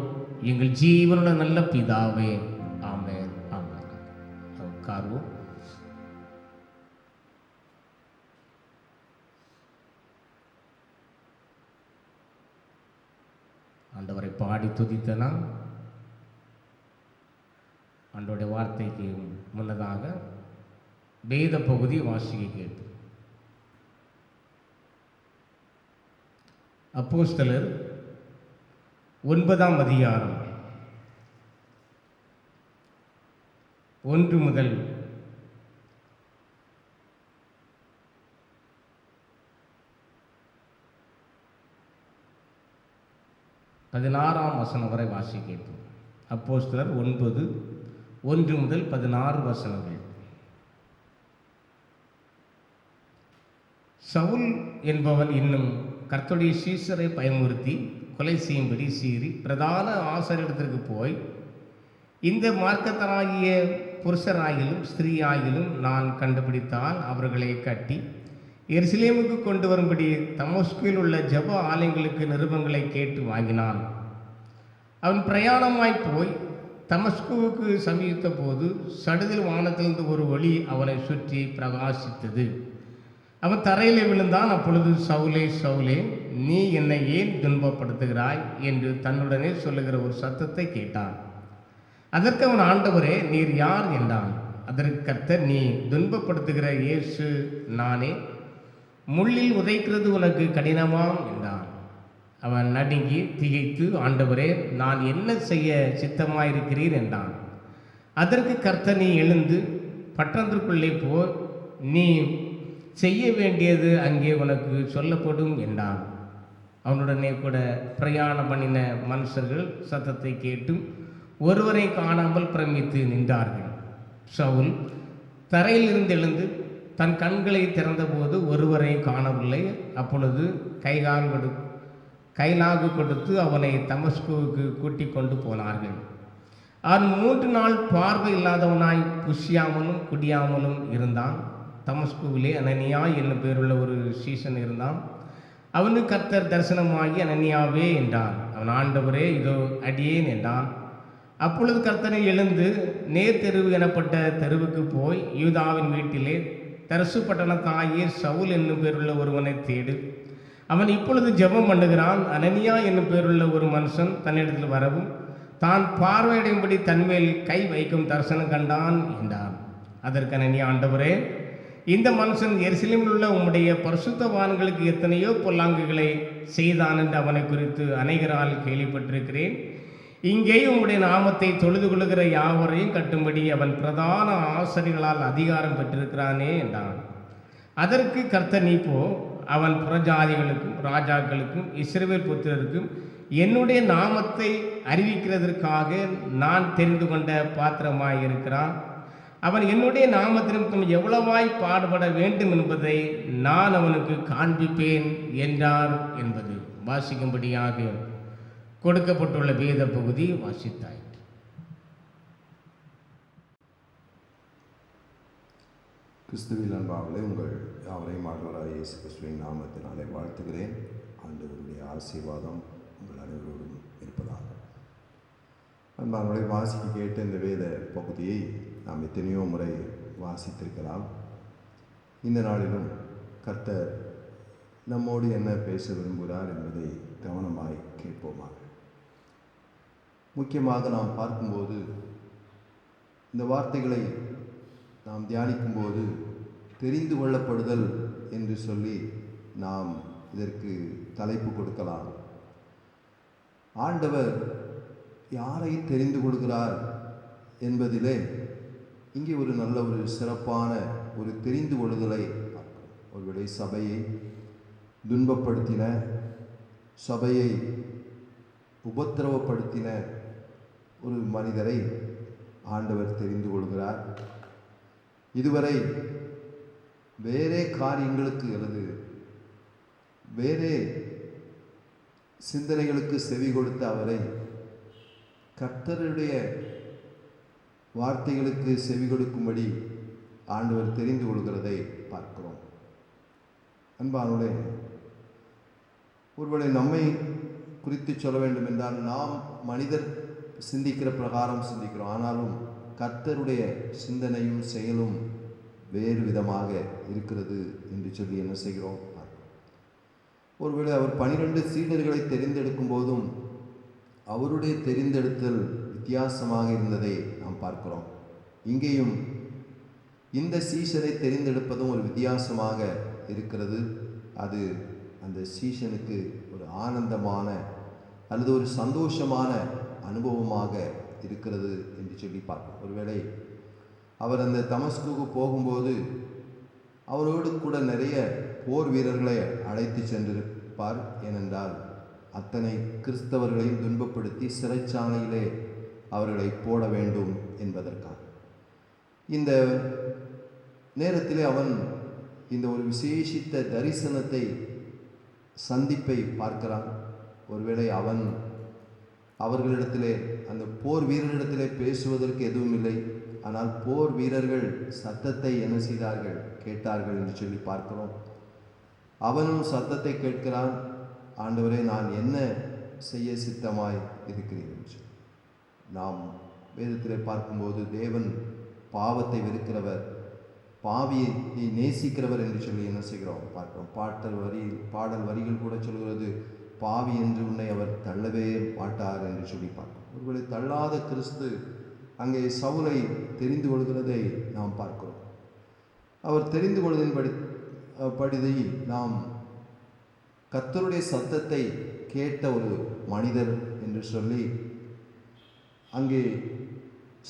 எங்கள் ஜீவனோட நல்ல பிதாவே, ஆமென். ஆமென். உட்காருவோம். ஆண்டவரை பாடி துதித்தனா ஆண்டோடைய வார்த்தைக்கு முன்னதாக வேத பகுதி வாசிக்க கேட்போம். அப்போஸ்தலர் 9ஆம் அதிகாரம் 1 முதல் 16ஆம் வசனம் வரை வாசி கேட்போம். அப்போஸ்தலர் 9, 1 முதல் 16 வசனங்கள். சவுல் என்பவன் இன்னும் கர்த்தருடைய சீசரை பயமுறுத்தி கொலை செய்யும்படி சீறி பிரதான ஆசாரியரிடத்திற்கு போய், இந்த மார்க்கத்தராகிய புருஷராகிலும் ஸ்திரீயாகிலும் நான் கண்டுபிடித்தால் அவர்களை கட்டி எருசலேமுக்கு கொண்டு வரும்படி தமஸ்குவில் உள்ள ஜெப ஆலயங்களுக்கு நிருபங்களை கேட்டு வாங்கினான். அவன் பிரயாணமாய் போய் தமஸ்குவுக்கு சமீபித்த போது சடுதில் வானத்திலிருந்து ஒரு ஒளி அவனை சுற்றி பிரகாசித்தது. அவன் தரையிலே விழுந்தான். அப்பொழுது, சவுலே சவுலே, நீ என்னை ஏன் துன்பப்படுத்துகிறாய் என்று தன்னுடனே சொல்லுகிற ஒரு சத்தத்தை கேட்டான். அதற்கு அவன், ஆண்டவரே, நீர் யார் என்றான். அதற்கு கர்த்தர், நீ துன்பப்படுத்துகிற இயேசு நானே. முள்ளில் உதைக்கிறது உனக்கு கடினமாம் என்றான். அவன் நடுங்கி திகைத்து, ஆண்டவரே, நான் என்ன செய்ய சித்தமாயிருக்கிறீர் என்றான். அதற்கு கர்த்தர், நீ எழுந்து பட்டணத்திற்குள்ளே போ, நீ செய்ய வேண்டியது அங்கே உனக்கு சொல்லப்படும் என்றான். அவனுடனே கூட பிரயாணம் பண்ணின மனுஷர்கள் சத்தத்தை கேட்டும் ஒருவரை காணாமல் பிரமித்து நின்றார்கள். சவுல் தரையிலிருந்து எழுந்து தன் கண்களை திறந்தபோது ஒருவரை காணவில்லை. அப்பொழுது கைலாகு கொடுத்து அவனை தமஸ்குவுக்கு கூட்டிக் கொண்டு போனார்கள். அவன் 3 நாள் பார்வை இல்லாதவனாய் புசியாமலும் குடியாமலும் இருந்தான். தமஸ்குவிலே அனனியா என்னும் பேருள்ள ஒரு சீசன் இருந்தான். அவனுக்கு கர்த்தர் தரிசனமாகி, அனனியாவே என்றான். அவன், ஆண்டவரே, இதோ அடியேன் என்றான். அப்பொழுது கர்த்தரை எழுந்து நேர் தெருவு எனப்பட்ட தெருவுக்கு போய் யூதாவின் வீட்டிலே தரசு பட்டணத்தாகிய சவுல் என்னும் பேருள்ள ஒருவனை தேடு. அவன் இப்பொழுது ஜெபம் பண்ணுகிறான். அனனியா என்னும் பேருள்ள ஒரு மனுஷன் தன்னிடத்தில் வரவும் தான் பார்வையிடும்படி தன்மேல் கை வைக்கும் தரிசனம் கண்டான் என்றான். அதற்கு அனனியா, ஆண்டவரே, இந்த மனுஷன் எருசலேமில் உள்ள உம்முடைய பரிசுத்தவான்களுக்கு எத்தனையோ பொல்லாங்குகளை செய்தான் என்று அவனை குறித்து அநேகரால் கேள்விப்பட்டிருக்கிறேன். இங்கே உம்முடைய நாமத்தை தொழுது கொள்ளுகிற யாவரையும் கட்டும்படி அவன் பிரதான ஆசாரியர்களால் அதிகாரம் பெற்றிருக்கிறானே என்றான். அதற்கு கர்த்தர், நீ போ, அவன் புறஜாதிகளுக்கும் ராஜாக்களுக்கும் இஸ்ரவேல் புத்திரருக்கும் என்னுடைய நாமத்தை அறிவிக்கிறதற்காக நான் தெரிந்து கொண்ட பாத்திரமாயிருக்கிறான். அவன் என்னுடைய நாமத்திற்கும் எவ்வளவாய் பாடுபட வேண்டும் என்பதை நான் அவனுக்கு காண்பிப்பேன் என்றார் என்பது வாசிக்கும்படியாக கொடுக்கப்பட்டுள்ள வேத பகுதி வாசித்தாயிற்று. கிறிஸ்துவில் அன்பாகவே உங்கள் யாவரையும் ஆண்டவராகிய இயேசு கிறிஸ்துவின் நாமத்தினாலே வாழ்த்துகிறேன். ஆண்டவருடைய ஆசீர்வாதம் உங்கள் அனைவரோடும் இருப்பதாக. நம்மளை வாசிக்க கேட்ட இந்த வேத பகுதியை நாம் எத்தனையோ முறை வாசித்திருக்கலாம். இந்த நாளிலும் கர்த்தர் நம்மோடு என்ன பேச விரும்புகிறார் என்பதை கவனமாய் கேட்போமாக. முக்கியமாக நாம் பார்க்கும்போது இந்த வார்த்தைகளை நாம் தியானிக்கும்போது தெரிந்து கொள்ளப்படுதல் என்று சொல்லி நாம் இதற்கு தலைப்பு கொடுக்கலாம். ஆண்டவர் யாரை தெரிந்து கொள்கிறார் என்பதிலே இங்கே ஒரு நல்ல ஒரு சிறப்பான ஒரு தெரிந்து கொள்ளுதலை ஒருவேளை சபையை துன்பப்படுத்தின, சபையை உபத்திரவப்படுத்தின ஒரு மனிதரை ஆண்டவர் தெரிந்து கொள்கிறார். இதுவரை வேறே காரியங்களுக்கு அல்லது வேறே சிந்தனைகளுக்கு செவி கொடுத்த அவரை கர்த்தருடைய வார்த்தைகளுக்கு செவி கொடுக்கும்படி ஆண்டவர் தெரிந்து கொள்கிறதை பார்க்கிறோம். அன்பானவர்களே, ஒருவேளை நம்மை குறித்து சொல்ல வேண்டும் என்றால் நாம் மனிதர் சிந்திக்கிற பிரகாரம் சிந்திக்கிறோம். ஆனாலும் கர்த்தருடைய சிந்தனையும் செயலும் வேறு விதமாக இருக்கிறது என்று சொல்லி என்ன செய்கிறோம்? ஒருவேளை அவர் 12 சீடர்களை தெரிந்தெடுக்கும் போதும் அவருடைய தெரிந்தெடுத்தல் வித்தியாசமாக இருந்ததை நாம் பார்க்கிறோம். இங்கேயும் இந்த சீஷரை தெரிந்தெடுப்பதும் ஒரு வித்தியாசமாக இருக்கிறது. அது அந்த சீஷனுக்கு ஒரு ஆனந்தமான அல்லது ஒரு சந்தோஷமான அனுபவமாக இருக்கிறது என்று சொல்லி பார்க்கிறோம். ஒருவேளை அவர் அந்த தமஸ்குக்கு போகும்போது அவரோடு கூட நிறைய போர் வீரர்களை அழைத்து சென்றிருப்பார். ஏனென்றால் அத்தனை கிறிஸ்தவர்களையும் துன்பப்படுத்தி சிறைச்சாலையிலே அவர்களை போட வேண்டும் என்பதற்காக. இந்த நேரத்திலே அவன் இந்த ஒரு விசேஷித்த தரிசனத்தை சந்திப்பை பார்க்கிறான். ஒருவேளை அவன் அவர்களிடத்திலே அந்த போர் வீரர்களிடத்திலே பேசுவதற்கு எதுவும் இல்லை. ஆனால் போர் வீரர்கள் சத்தத்தை என்ன செய்தார்கள்? கேட்டார்கள் என்று சொல்லி பார்க்கிறோம். அவனும் சத்தத்தை கேட்கிறான். ஆண்டவரே, நான் என்ன செய்ய சித்தமாய் இருக்கிறேன் என்று. நாம் வேதத்திலே பார்க்கும்போது தேவன் பாவத்தை வெறுக்கிறவர், பாவியை நேசிக்கிறவர் என்று சொல்லி என்ன செய்கிறோம் பார்க்கிறோம். பாடல் வரிகள் கூட சொல்கிறது, பாவி என்று உன்னை அவர் தள்ளவே மாட்டார் என்று சொல்லி பார்க்கிறோம். ஒருவேளை தள்ளாத கிறிஸ்து அங்கே சவுலை தெரிந்து கொள்கிறதை நாம் பார்க்கிறோம். அவர் தெரிந்து கொள்வதின் படிதை நாம் கர்த்தருடைய சத்தத்தை கேட்ட ஒரு மனிதர் என்று சொல்லி அங்கே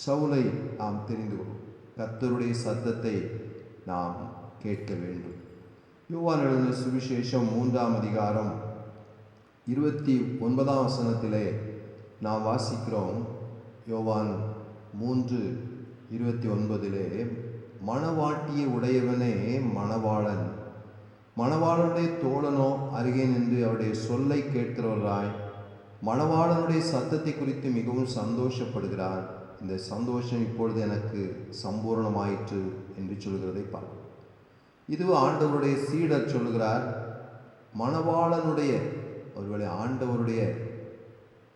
சவுலை நாம் தெரிந்து கொள்வோம். கர்த்தருடைய சத்தத்தை நாம் கேட்க வேண்டும். யோவான் எழுதின சுவிசேஷம் 3ஆம் அதிகாரம் 29ஆம் வசனத்திலே நாம் வாசிக்கிறோம். யோவான் 3:29 மணவாட்டியை உடையவனே மணவாளன், மணவாளனுடைய தோழனோ அருகே நின்று அவருடைய சொல்லை கேட்கிறவராய் மணவாளனுடைய சத்தத்தை குறித்து மிகவும் சந்தோஷப்படுகிறார். இந்த சந்தோஷம் இப்பொழுது எனக்கு சம்பூர்ணமாயிற்று என்று சொல்கிறதை பார்க்கிறோம். இது ஆண்டவருடைய சீடர் சொல்கிறார். மணவாளனுடைய, ஒருவேளை ஆண்டவருடைய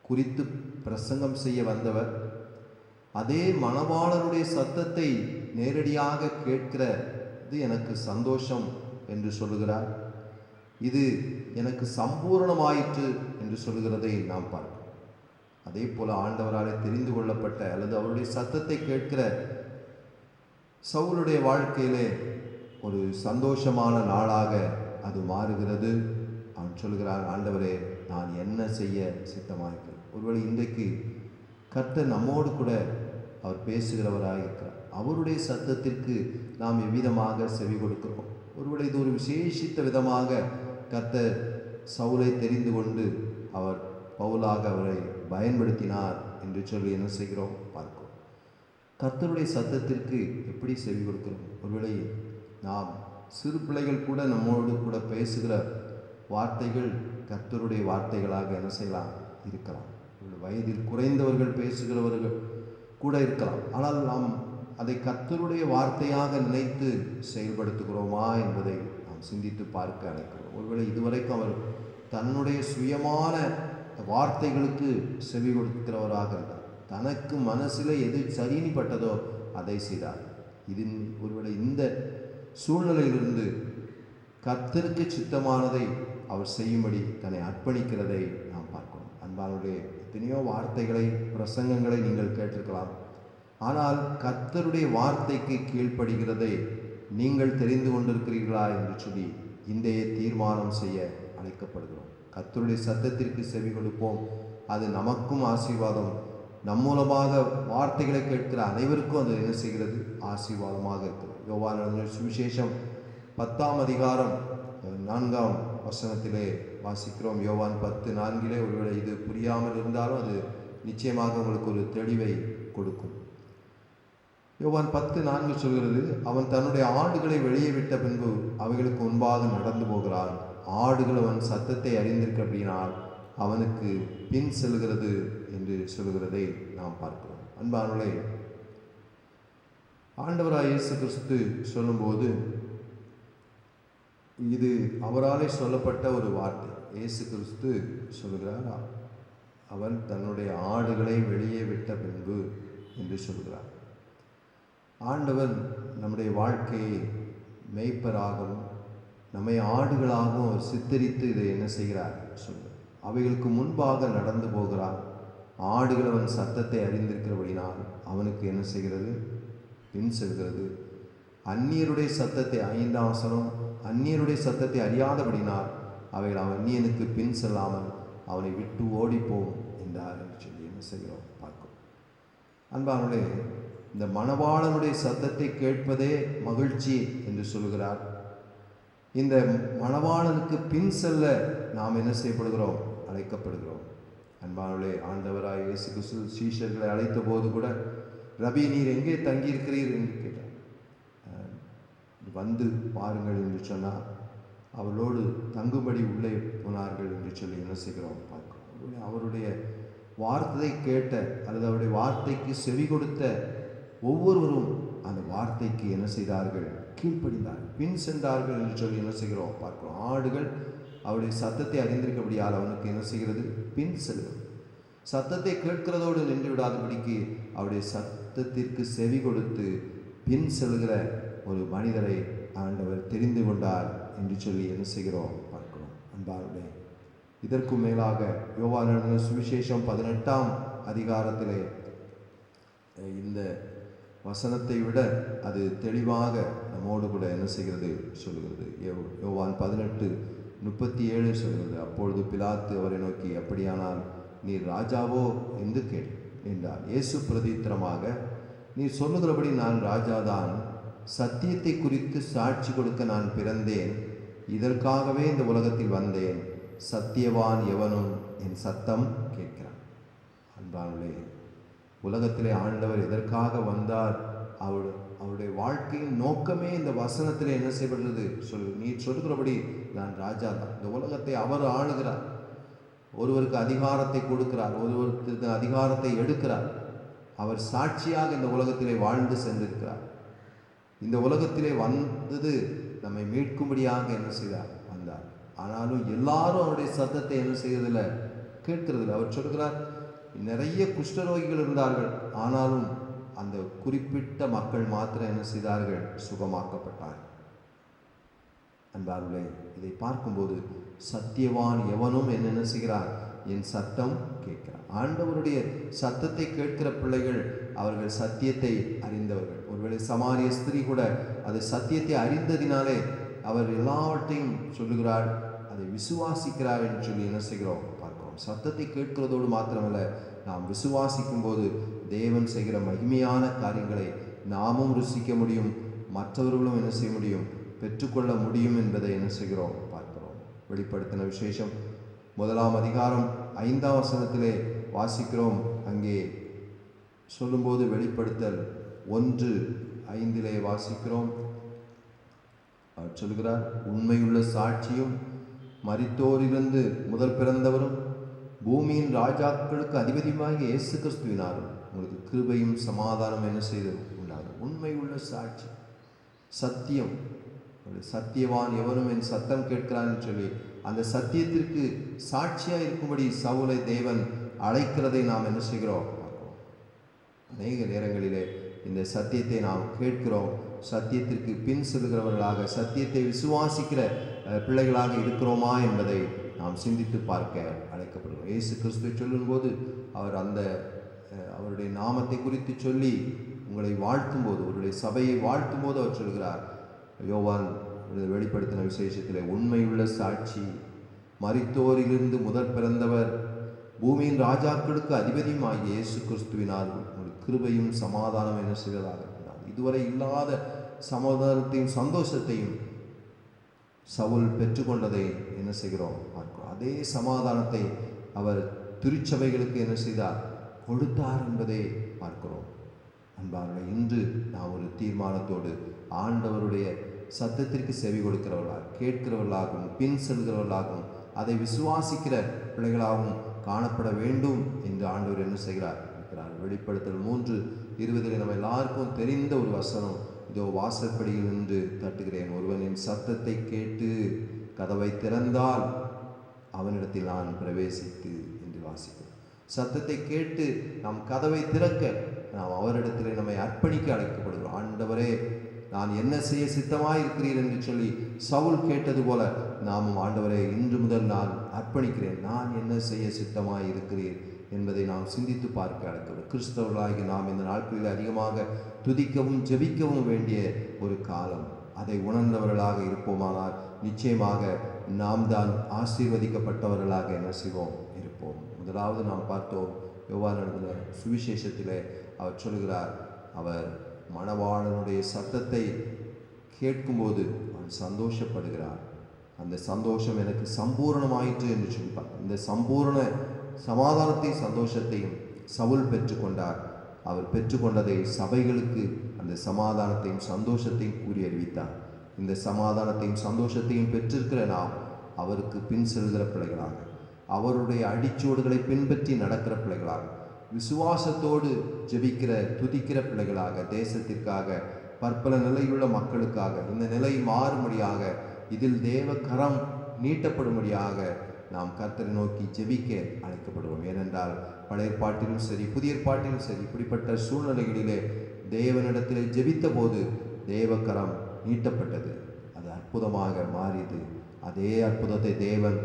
குறித்து பிரசங்கம் செய்ய வந்தவர் அதே மணவாளனுடைய சத்தத்தை நேரடியாக கேட்கிறது எனக்கு சந்தோஷம் என்று சொல்லுகிறார். இது எனக்கு சம்பூர்ணமாயிற்று என்று சொல்லுகிறதை நாம் பார்க்கிறோம். அதே போல ஆண்டவராலே தெரிந்து கொள்ளப்பட்ட அல்லது அவருடைய சத்தத்தை கேட்கிற சவுலுடைய வாழ்க்கையிலே ஒரு சந்தோஷமான நாளாக அது மாறுகிறது. அவன் சொல்கிறான், ஆண்டவரே, நான் என்ன செய்ய சித்தமாயிருக்கிறேன். ஒருவேளை இன்றைக்கு கர்த்தர் நம்மோடு கூட அவர் பேசுகிறவராக இருக்கிறார். அவருடைய சத்தத்திற்கு நாம் எவ்விதமாக செவி கொடுக்கிறோம்? ஒருவேளை இது ஒரு விசேஷித்த விதமாக கர்த்தர் சவுலை தெரிந்து கொண்டு அவர் பவுலாக அவரை பயன்படுத்தினார் என்று சொல்லி என்ன செய்கிறோம் பார்க்கிறோம். கர்த்தருடைய சத்தத்திற்கு எப்படி செவி கொடுக்கிறோம்? ஒருவேளை நாம் சிறு பிள்ளைகள் கூட நம்மோடு கூட பேசுகிற வார்த்தைகள் கர்த்தருடைய வார்த்தைகளாக என்ன செய்யலாம் இருக்கலாம். வயதில் குறைந்தவர்கள் பேசுகிறவர்கள் கூட இருக்கலாம். ஆனால் நாம் அதை கர்த்தருடைய வார்த்தையாக நினைத்து செயல்படுத்துகிறோமா என்பதை நாம் சிந்தித்து பார்க்க அழைக்கிறோம். ஒருவேளை இதுவரைக்கும் அவர் தன்னுடைய சுயமான வார்த்தைகளுக்கு செவி கொடுக்கிறவராக இருந்தார். தனக்கு மனசில் எது சரின்னு பட்டதோ அதை செய்தார். இது ஒருவேளை இந்த சூழ்நிலையிலிருந்து கர்த்தருக்கு சித்தமானதை அவர் செய்யும்படி தன்னை அர்ப்பணிக்கிறதை நாம் பார்க்கிறோம். அன்பானுடைய எத்தனையோ வார்த்தைகளை, பிரசங்கங்களை நீங்கள் கேட்டிருக்கலாம். ஆனால் கர்த்தருடைய வார்த்தைக்கு கீழ்ப்படுகிறதை நீங்கள் தெரிந்து கொண்டிருக்கிறீர்களா என்று சொல்லி இன்றைய தீர்மானம் செய்ய அழைக்கப்படுகிறோம். கர்த்தருடைய சத்தத்திற்கு செவி கொடுப்போம். அது நமக்கும் ஆசீர்வாதம். நம் மூலமாக வார்த்தைகளை கேட்கிற அனைவருக்கும் அது என்ன செய்கிறது? ஆசீர்வாதமாக இருக்கிறது. யோவான் எழுதின சுவிசேஷம் 10ஆம் அதிகாரம் 4ஆம் வசனத்திலே வாசிக்கிறோம். யோவான் 10:4 ஒருவேளை இது புரியாமல் இருந்தாலும் அது நிச்சயமாக உங்களுக்கு ஒரு தெளிவை கொடுக்கும். யோவான் 10:4 சொல்கிறது, அவன் தன்னுடைய ஆடுகளை வெளியே விட்ட பின்பு அவைகளுக்கு முன்பாக நடந்து போகிறான். ஆடுகள் அவன் சத்தத்தை அறிந்திருக்கிறபடியினால் அவனுக்கு பின் செல்கிறது என்று சொல்கிறதை நாம் பார்க்கிறோம். அன்பானவர்களே, ஆண்டவராய் இயேசு கிறிஸ்து சொல்லும்போது இது அவராலே சொல்லப்பட்ட ஒரு வார்த்தை. இயேசு கிறிஸ்து சொல்கிறார், அவன் தன்னுடைய ஆடுகளை வெளியே விட்ட பின்பு என்று சொல்கிறார். ஆண்டவர் நம்முடைய வாழ்க்கையை மேய்ப்பராகவும் நம்மை ஆடுகளாகவும் அவர் சித்தரித்து இதை என்ன செய்கிறார் சொல்கிறார். அவைகளுக்கு முன்பாக நடந்து போகிறார். ஆடுகள் அவன் சத்தத்தை அறிந்திருக்கிறபடினால் அவனுக்கு என்ன செய்கிறது? பின் செல்கிறது. அந்நியருடைய சத்தத்தை, 5ஆம் வசனம், அந்நியருடைய சத்தத்தை அறியாதபடினால் அவைகள் அவன் அந்நியனுக்கு பின் செல்லாமல் அவனை விட்டு ஓடிப்போம் என்றார் என்று சொல்லி என்ன செய்கிறோம் பார்க்கும். அன்பானவர்களே, இந்த மணவாளனுடைய சத்தத்தை கேட்பதே மகிழ்ச்சி என்று சொல்கிறார். இந்த மணவாளனுக்கு பின் செல்ல நாம் என்ன செய்யப்படுகிறோம்? அழைக்கப்படுகிறோம். அன்பானவர்களே, ஆண்டவராய் இயேசு கிறிஸ்து சீஷர்களை அழைத்த போது கூட, ரபி நீர் எங்கே தங்கியிருக்கிறீர் என்று கேட்டார். வந்து பாருங்கள் என்று சொன்னால் அவளோடு தங்கும்படி உள்ளே போனார்கள் என்று சொல்லி என்ன செய்கிறோம் பார்க்கிறோம். அவருடைய வார்த்தையை கேட்ட அல்லது அவருடைய வார்த்தைக்கு செவி கொடுத்த ஒவ்வொருவரும் அந்த வார்த்தைக்கு என்ன செய்தார்கள்? கீழ்ப்படிந்தார்கள், பின் சென்றார்கள் என்று சொல்லி என்ன செய்கிறோம் பார்க்கிறோம். ஆடுகள் அவருடைய சத்தத்தை அறிந்திருக்கபடியால் அவனுக்கு என்ன செய்கிறது? பின் செல்கிறது. சத்தத்தை கேட்கிறதோடு நின்று விடாதபடிக்கு அவருடைய சத்தத்திற்கு செவி கொடுத்து பின் செல்கிற ஒரு மனிதரை ஆண்டவர் தெரிந்து கொண்டார் என்று சொல்லி என்ன செய்கிறோம் பார்க்கிறோம். அன்பாருடைய இதற்கு மேலாக யோவான் எழுதின சுவிசேஷம் 18ஆம் அதிகாரத்திலே இந்த வசனத்தை விட அது தெளிவாக நம்மோடு கூட என்ன செய்கிறது சொல்கிறது. யோவான் 18:37 சொல்கிறது, அப்பொழுது பிலாத்து அவரை நோக்கி, அப்படியானால் நீர் ராஜாவோ என்று என்றார். இயேசு பிரதித்திரமாக, நீர் சொல்லுகிறபடி நான் ராஜாதான். சத்தியத்தை குறித்து சாட்சி கொடுக்க நான் பிறந்தேன். இதற்காகவே இந்த உலகத்தில் வந்தேன். சத்தியவான் எவனும் என் சத்தம் கேட்கிறான். அன்பானே, உலகத்திலே ஆண்டவர் எதற்காக வந்தார்? அவருடைய வாழ்க்கையின் நோக்கமே இந்த வசனத்திலே என்ன செய்யப்படுறது நீ சொல்கிறபடி நான் ராஜா தான். இந்த உலகத்தை அவர் ஆளுகிறார். ஒருவருக்கு அதிகாரத்தை கொடுக்கிறார், ஒருவருக்கு அதிகாரத்தை எடுக்கிறார். அவர் சாட்சியாக இந்த உலகத்திலே வாழ்ந்து சென்றிருக்கிறார். இந்த உலகத்திலே வந்தது நம்மை மீட்கும்படியாக என்ன செய்தார்? வந்தார். ஆனாலும் எல்லாரும் அவருடைய சத்தத்தை என்ன செய்யறதில்லை, கேட்கறதில்லை. அவர் சொல்கிறார், நிறைய குஷ்டரோகிகள் இருந்தார்கள், ஆனாலும் அந்த குறிப்பிட்ட மக்கள் மாத்திரம் என்ன செய்தார்கள்? சுகமாக்கப்பட்டார்கள். அன்பார்களே, இதை பார்க்கும்போது சத்தியவான் எவனும் என்ன செய்கிறார்? என் சத்தம் கேட்கிறார். ஆண்டவருடைய சத்தத்தை கேட்கிற பிள்ளைகள் அவர்கள் சத்தியத்தை அறிந்தவர்கள். ஒருவேளை சமாரிய ஸ்திரீ கூட அது சத்தியத்தை அறிந்ததினாலே அவர் எல்லாவற்றையும் சொல்லுகிறார், அதை விசுவாசிக்கிறார் என்று சொல்லி என்ன செய்கிறோம் பார்க்கிறோம். சத்தத்தை கேட்கிறதோடு மாத்திரமல்ல, நாம் விசுவாசிக்கும் போது தேவன் செய்கிற மகிமையான காரியங்களை நாமும் ருசிக்க முடியும், மற்றவர்களும் என்ன செய்ய முடியும்? பெற்றுக்கொள்ள முடியும் என்பதை என்ன செய்கிறோம் பார்க்கிறோம். வெளிப்படுத்தின விசேஷம் 1ஆம் அதிகாரம் 5ஆம் வசனத்திலே வாசிக்கிறோம். அங்கே சொல்லும்போது வெளிப்படுத்தல் 1:5 வாசிக்கிறோம். அவர் சொல்கிறார், உண்மையுள்ள சாட்சியும் மரித்தோரிலிருந்து முதல் பிறந்தவரும் பூமியின் ராஜாக்களுக்கு அதிபதியுமாக இயேசு கிறிஸ்துவினாலும் உங்களுக்கு கிருபையும் சமாதானம் என்ன செய்து உண்டாகும். உண்மையுள்ள சாட்சி, சத்தியம். சத்தியவான் எவனும் என் சத்தம் கேட்கிறான்னு சொல்லி அந்த சத்தியத்திற்கு சாட்சியாக இருக்கும்படி சவுலை தேவன் அழைக்கிறதை நாம் என்ன செய்கிறோம்? அநேக நேரங்களிலே இந்த சத்தியத்தை நாம் கேட்கிறோம், சத்தியத்திற்கு பின் செல்கிறவர்களாக, சத்தியத்தை விசுவாசிக்கிற பிள்ளைகளாக இருக்கிறோமா என்பதை நாம் சிந்தித்து பார்க்க அழைக்கப்படுவோம். இயேசு கிறிஸ்துவை சொல்லும்போது அவர் அவருடைய நாமத்தை குறித்து சொல்லி உங்களை வாழ்த்தும்போது, அவருடைய சபையை வாழ்த்தும்போது அவர் சொல்கிறார், யோவான் வெளிப்படுத்தின விசேஷத்தில், உண்மையுள்ள சாட்சி, மரித்தோரிலிருந்து முதற் பிறந்தவர், பூமியின் ராஜாக்களுக்கு அதிபதியுமாகிய இயேசு கிறிஸ்துவினால் ஒரு கிருபையும் சமாதானம் என்ன செய்வதாக இருக்கிறார். இதுவரை இல்லாத சமாதானத்தையும் சந்தோஷத்தையும் சவுல் பெற்றுக்கொண்டதை என்ன செய்கிறோம் பார்க்கிறோம். அதே சமாதானத்தை அவர் திருச்சபைகளுக்கு என்ன செய்தார், கொடுத்தார் என்பதை பார்க்கிறோம். அன்பார்களே, இன்று நாம் ஒரு தீர்மானத்தோடு ஆண்டவருடைய சத்தத்திற்கு செவி கொடுக்கிறவர்களாக, கேட்கிறவர்களாகவும், பின் செல்கிறவர்களாகவும், அதை விசுவாசிக்கிற பிள்ளைகளாகவும் காணப்பட வேண்டும் என்று ஆண்டவர் என்ன செய்கிறார் இருக்கிறார். வெளிப்படுத்தல் 3:20 நம்ம எல்லாருக்கும் தெரிந்த ஒரு வசனம், இதோ வாசற்படியில் நின்று தட்டுகிறேன், ஒருவனின் சத்தத்தை கேட்டு கதவை திறந்தால் அவனிடத்தில் நான் பிரவேசித்து என்று வாசிக்கிறோம். சத்தத்தை கேட்டு நாம் கதவை திறக்க நாம் அவரிடத்தில் நம்மை அர்ப்பணிக்க அழைக்கப்படுகிறோம். ஆண்டவரே, நான் என்ன செய்ய சித்தமாய் இருக்கிறீர் என்று சொல்லி சவுல் கேட்டது போல நாமும், ஆண்டவரே, இன்று முதல் நான் அர்ப்பணிக்கிறேன், நான் என்ன செய்ய சித்தமாய் இருக்கிறீர் என்பதை நாம் சிந்தித்து பார்க்க அழைக்கிறோம். கிறிஸ்தவர்களாகி நாம் இந்த நாட்களில் அதிகமாக துதிக்கவும் ஜெபிக்கவும் வேண்டிய ஒரு காலம். அதை உணர்ந்தவர்களாக இருப்போமானால் நிச்சயமாக நாம் தான் ஆசீர்வதிக்கப்பட்டவர்களாக என்ன செய்வோம் இருப்போம். முதலாவது நாம் பார்த்தோம், யோவான் எழுதின சுவிசேஷத்திலே அவர் சொல்கிறார், அவர் மணவாளனுடைய சத்தத்தை கேட்கும்போது அவன் சந்தோஷப்படுகிறார். அந்த சந்தோஷம் எனக்கு சம்பூர்ணமாயிற்று என்று சொல்லிப்பார். இந்த சம்பூர்ண சமாதானத்தை சந்தோஷத்தையும் சவுல் பெற்றுக்கொண்டார். அவர் பெற்றுக்கொண்டதை சபைகளுக்கு அந்த சமாதானத்தையும் சந்தோஷத்தையும் கூறி அறிவித்தார். இந்த சமாதானத்தையும் சந்தோஷத்தையும் பெற்றிருக்கிற நாம் அவருக்கு பின் செல்கிற பிள்ளைகளாக, அவருடைய அடிச்சோடுகளை பின்பற்றி நடக்கிற பிள்ளைகளாக, விசுவாசத்தோடு ஜெபிக்கிற துதிக்கிற பிள்ளைகளாக, தேசத்திற்காக, பற்பல நிலையுள்ள மக்களுக்காக, இந்த நிலை மாறும்படியாக, இதில் தேவ கரம் நீட்டப்படும்படியாக நாம் கர்த்தரை நோக்கி ஜெபிக்க அழைக்கப்படுவோம். ஏனென்றால் பழைய ஏற்பாட்டிலும் சரி, புதிய ஏற்பாட்டிலும் சரி, இப்படிப்பட்ட சூழ்நிலைகளிலே தேவனிடத்திலே ஜெபித்த போது தேவக்கரம் நீட்டப்பட்டது, அது அற்புதமாக மாறியது. அதே அற்புதத்தை தேவன்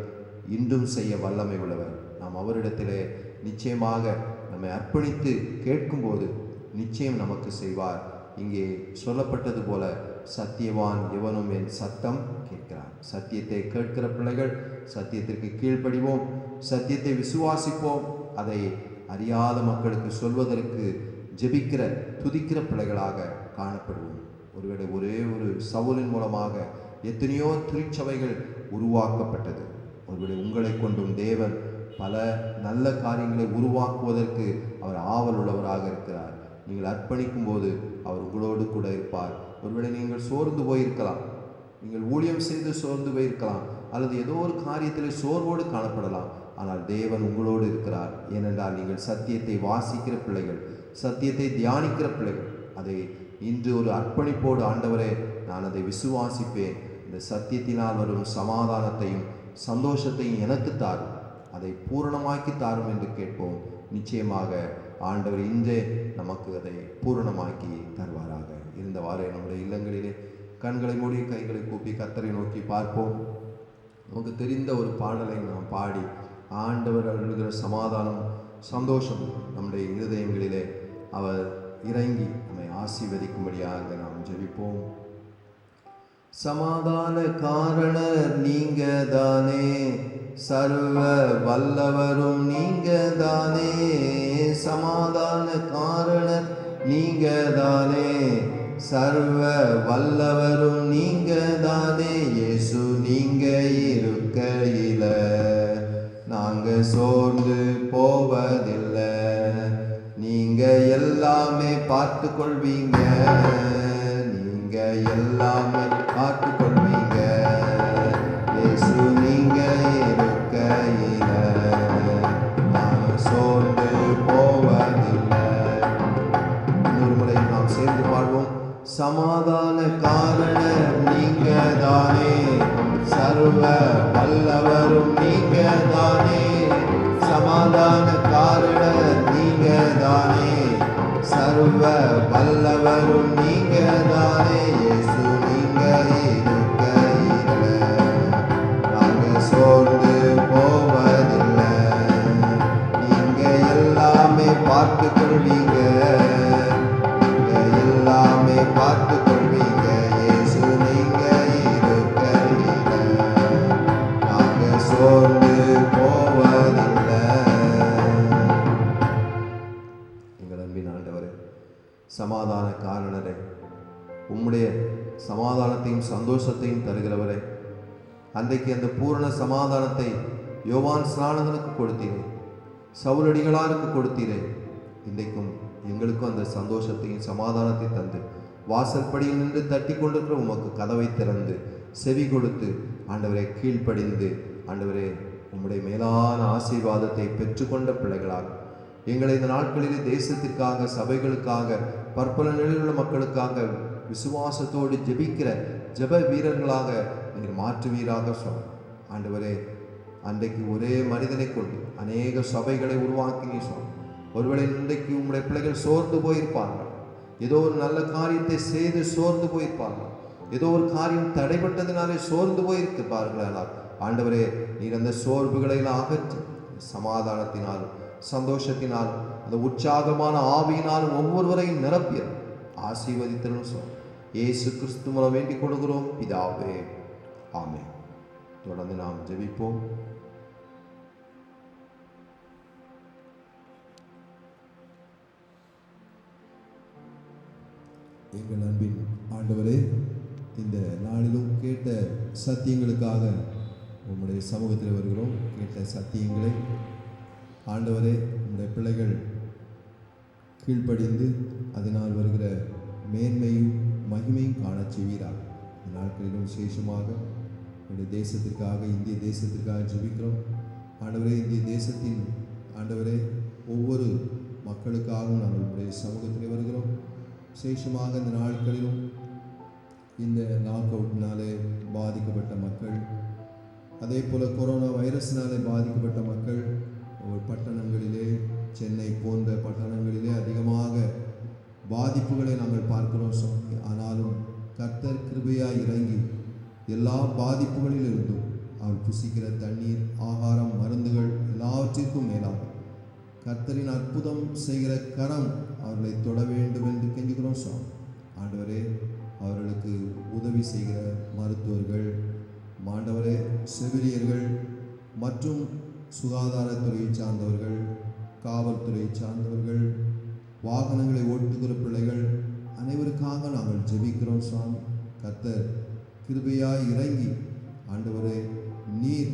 இன்றும் செய்ய வல்லமை உள்ளவர். நாம் அவரிடத்திலே நிச்சயமாக நம்மை அர்ப்பணித்து கேட்கும்போது நிச்சயம் நமக்கு செய்வார். இங்கே சொல்லப்பட்டது போல, சத்தியவான் எவனும் என் சத்தம் கேட்கிறான். சத்தியத்தை கேட்கிற பிள்ளைகள் சத்தியத்திற்கு கீழ்ப்படிவோம், சத்தியத்தை விசுவாசிப்போம், அதை அறியாத மக்களுக்கு சொல்வதற்கு ஜெபிக்கிற துதிக்கிற பிள்ளைகளாக காணப்படுவோம். ஒருவேளை ஒரே ஒரு சவுலின் மூலமாக எத்தனையோ திருச்சபைகள் உருவாக்கப்பட்டது. ஒருவேளை உங்களை கொண்டும் தேவன் பல நல்ல காரியங்களை உருவாக்குவதற்கு அவர் ஆவல் உள்ளவராக இருக்கிறார். நீங்கள் அர்ப்பணிக்கும் போது அவர் உங்களோடு கூட இருப்பார். ஒருவேளை நீங்கள் சோர்ந்து போயிருக்கலாம், நீங்கள் ஊழியம் செய்து சோர்ந்து போயிருக்கலாம், அல்லது ஏதோ ஒரு காரியத்தில் சோர்வோடு காணப்படலாம். ஆனால் தேவன் உங்களோடு இருக்கிறார். ஏனென்றால் நீங்கள் சத்தியத்தை வாசிக்கிற பிள்ளைகள், சத்தியத்தை தியானிக்கிற பிள்ளைகள். அதை இன்று ஒரு அர்ப்பணிப்போடு, ஆண்டவரே, நான் அதை விசுவாசிப்பேன், இந்த சத்தியத்தினால் வரும் சமாதானத்தையும் சந்தோஷத்தையும் எனக்கு தாரும், அதை பூரணமாக்கி தாரும் என்று கேட்போம். நிச்சயமாக ஆண்டவர் இன்றே நமக்கு அதை பூரணமாக்கி தருவாராக. இருந்தவாறே நம்முடைய இல்லங்களிலே கண்களை மூடி கைகளை கூப்பி கர்த்தரை நோக்கி பார்ப்போம். நமக்கு தெரிந்த ஒரு பாடலை நாம் பாடி ஆண்டவர் அருளுகிற சமாதானம் சந்தோஷம் நம்முடைய இருதயங்களிலே அவர் இறங்கி நம்மை ஆசீர்வதிக்கும்படியாக நாம் ஜெபிப்போம். சமாதான காரணர் நீங்க தானே, சர்வ வல்லவரும் நீங்க தானே, சமாதான காரணர் நீங்க தானே, சர்வ வல்லவரும் நீங்க தானே. இயேசு நீங்க இருக்கையில நாங்க சோர்ந்து போவதில்லை, நீங்க எல்லாமே பார்த்து கொள்வீங்க, நீங்க எல்லாமே பார்த்து கொள்வீங்க. இயேசு நீங்க இருக்கையில நாங்க சோர்ந்து போவதில்லை. இன்னொரு முறை நாம் சேர்ந்து பாடுவோம். சமாதான காரணர் நீங்க தானே, சர்வ வல்லவரும் நீங்க தானே, சமாதான காரணர் நீங்க தானே, சர்வ வல்லவரும் நீங்க தானே இயேசு, நீங்க இருக்கையில நாங்க சோர்ந்து போவதில்லை. நீங்க எல்லாமே பார்த்து கொள்வீங்க, நீங்க எல்லாமே பார்த்து கொள்வீங்க இயேசு, நீங்க இருக்கையில நாங்க சோர்ந்து போவதில்லை. எங்கள் அன்பின் ஆண்டவரே, சமாதான காரணரே, உம்முடைய சமாதானத்தையும் சந்தோஷத்தையும் தருகிறவரே, அன்றைக்கு அந்த பூரண சமாதானத்தை யோவான் ஸ்நானகனுக்கு கொடுத்தீரே, சவுலடிகளாருக்கு கொடுத்தீரே. இன்றைக்கும் எங்களுக்கும் அந்த சந்தோஷத்தையும் சமாதானத்தையும் தந்து வாசற்படியில் நின்று தட்டி கொண்டிருக்கிற உமக்கு கதவை திறந்து செவி கொடுத்து ஆண்டவரை கீழ்ப்படிந்து ஆண்டவரே உம்முடைய மேலான ஆசீர்வாதத்தை பெற்றுக்கொண்ட பிள்ளைகளாக எங்களை இந்த நாட்களிலே தேசத்திற்காக, சபைகளுக்காக, பற்பல நிலையிலுள்ள மக்களுக்காக விசுவாசத்தோடு ஜெபிக்கிற ஜெப வீரர்களாக நீர் மாற்றுவீராக சொல். ஆண்டவரே, அன்றைக்கு ஒரே மனிதனை கொண்டு அநேக சபைகளை உருவாக்கினீ சொல். ஒருவேளை இன்றைக்கு உம்முடைய பிள்ளைகள் சோர்ந்து போயிருப்பார்கள், ஏதோ ஒரு நல்ல காரியத்தை செய்து சோர்ந்து போயிருப்பார்கள், ஏதோ ஒரு காரியம் தடைப்பட்டதினாலே சோர்ந்து போயிருப்பார்கள். ஆண்டவரே, நீர் அந்த சோர்வுகளை அகற்றி சமாதானத்தினால், சந்தோஷத்தினால், அந்த உற்சாகமான ஆவியினாலும் ஒவ்வொருவரையும் நிரப்பிய ஆசீர்வதித்தலும் சொல். இயேசு கிறிஸ்து மூலம் வேண்டிக் கொள்கிறோம் பிதாவே, ஆமென். தொடர்ந்து நாம் ஜெபிப்போம். எங்கள் அன்பின் ஆண்டவரே, இந்த நாளிலும் கேட்ட சத்தியங்களுக்காக உம்முடைய சமூகத்தில் வருகிறோம். கேட்ட சத்தியங்களை ஆண்டவரே, உம்முடைய பிள்ளைகள் கீழ்ப்படிந்து அதனால் வருகிற மேன்மையும் மகிமையும் காணச் செய்வீராக. இந்த நாட்களிலும் விசேஷமாக உடைய தேசத்திற்காக, இந்திய தேசத்திற்காக ஜெபிக்கிறோம். ஆண்டவரே, இந்திய தேசத்தின் ஆண்டவரே ஒவ்வொரு மக்களுக்காகவும் நாங்கள் உடைய சமூகத்தில் வருகிறோம். விசேஷமாக இந்த நாட்களிலும் இந்த நாக் அவுட்னாலே பாதிக்கப்பட்ட மக்கள், அதே போல் கொரோனா வைரஸ்னாலே பாதிக்கப்பட்ட மக்கள் பட்டணங்களிலே, சென்னை போன்ற பட்டணங்களிலே அதிகமாக பாதிப்புகளை நாங்கள் பார்க்கிறோம் சுவாமி. ஆனாலும் கர்த்தர் கிருபையாய் இறங்கி எல்லா பாதிப்புகளிலிருந்தும் அவர் புசிக்கிற தண்ணீர், ஆகாரம், மருந்துகள் எல்லாவற்றிற்கும் மேலாக கர்த்தரின் அற்புதம் செய்கிற கரம் அவர்களை தொட வேண்டும் என்று கெஞ்சுகிறோம் சுவாமி. ஆண்டவரே, அவர்களுக்கு உதவி செய்கிற மருத்துவர்கள், ஆண்டவரே, செவிலியர்கள் மற்றும் சுகாதாரத்துறையை சார்ந்தவர்கள், காவல்துறையை சார்ந்தவர்கள், வாகனங்களை ஓட்டுகிற பிள்ளைகள் அனைவருக்காக நாங்கள் ஜெபிக்கிறோம் சுவாமி. கர்த்தர் கிருபையாய் இறங்கி ஆண்டவரே நீர்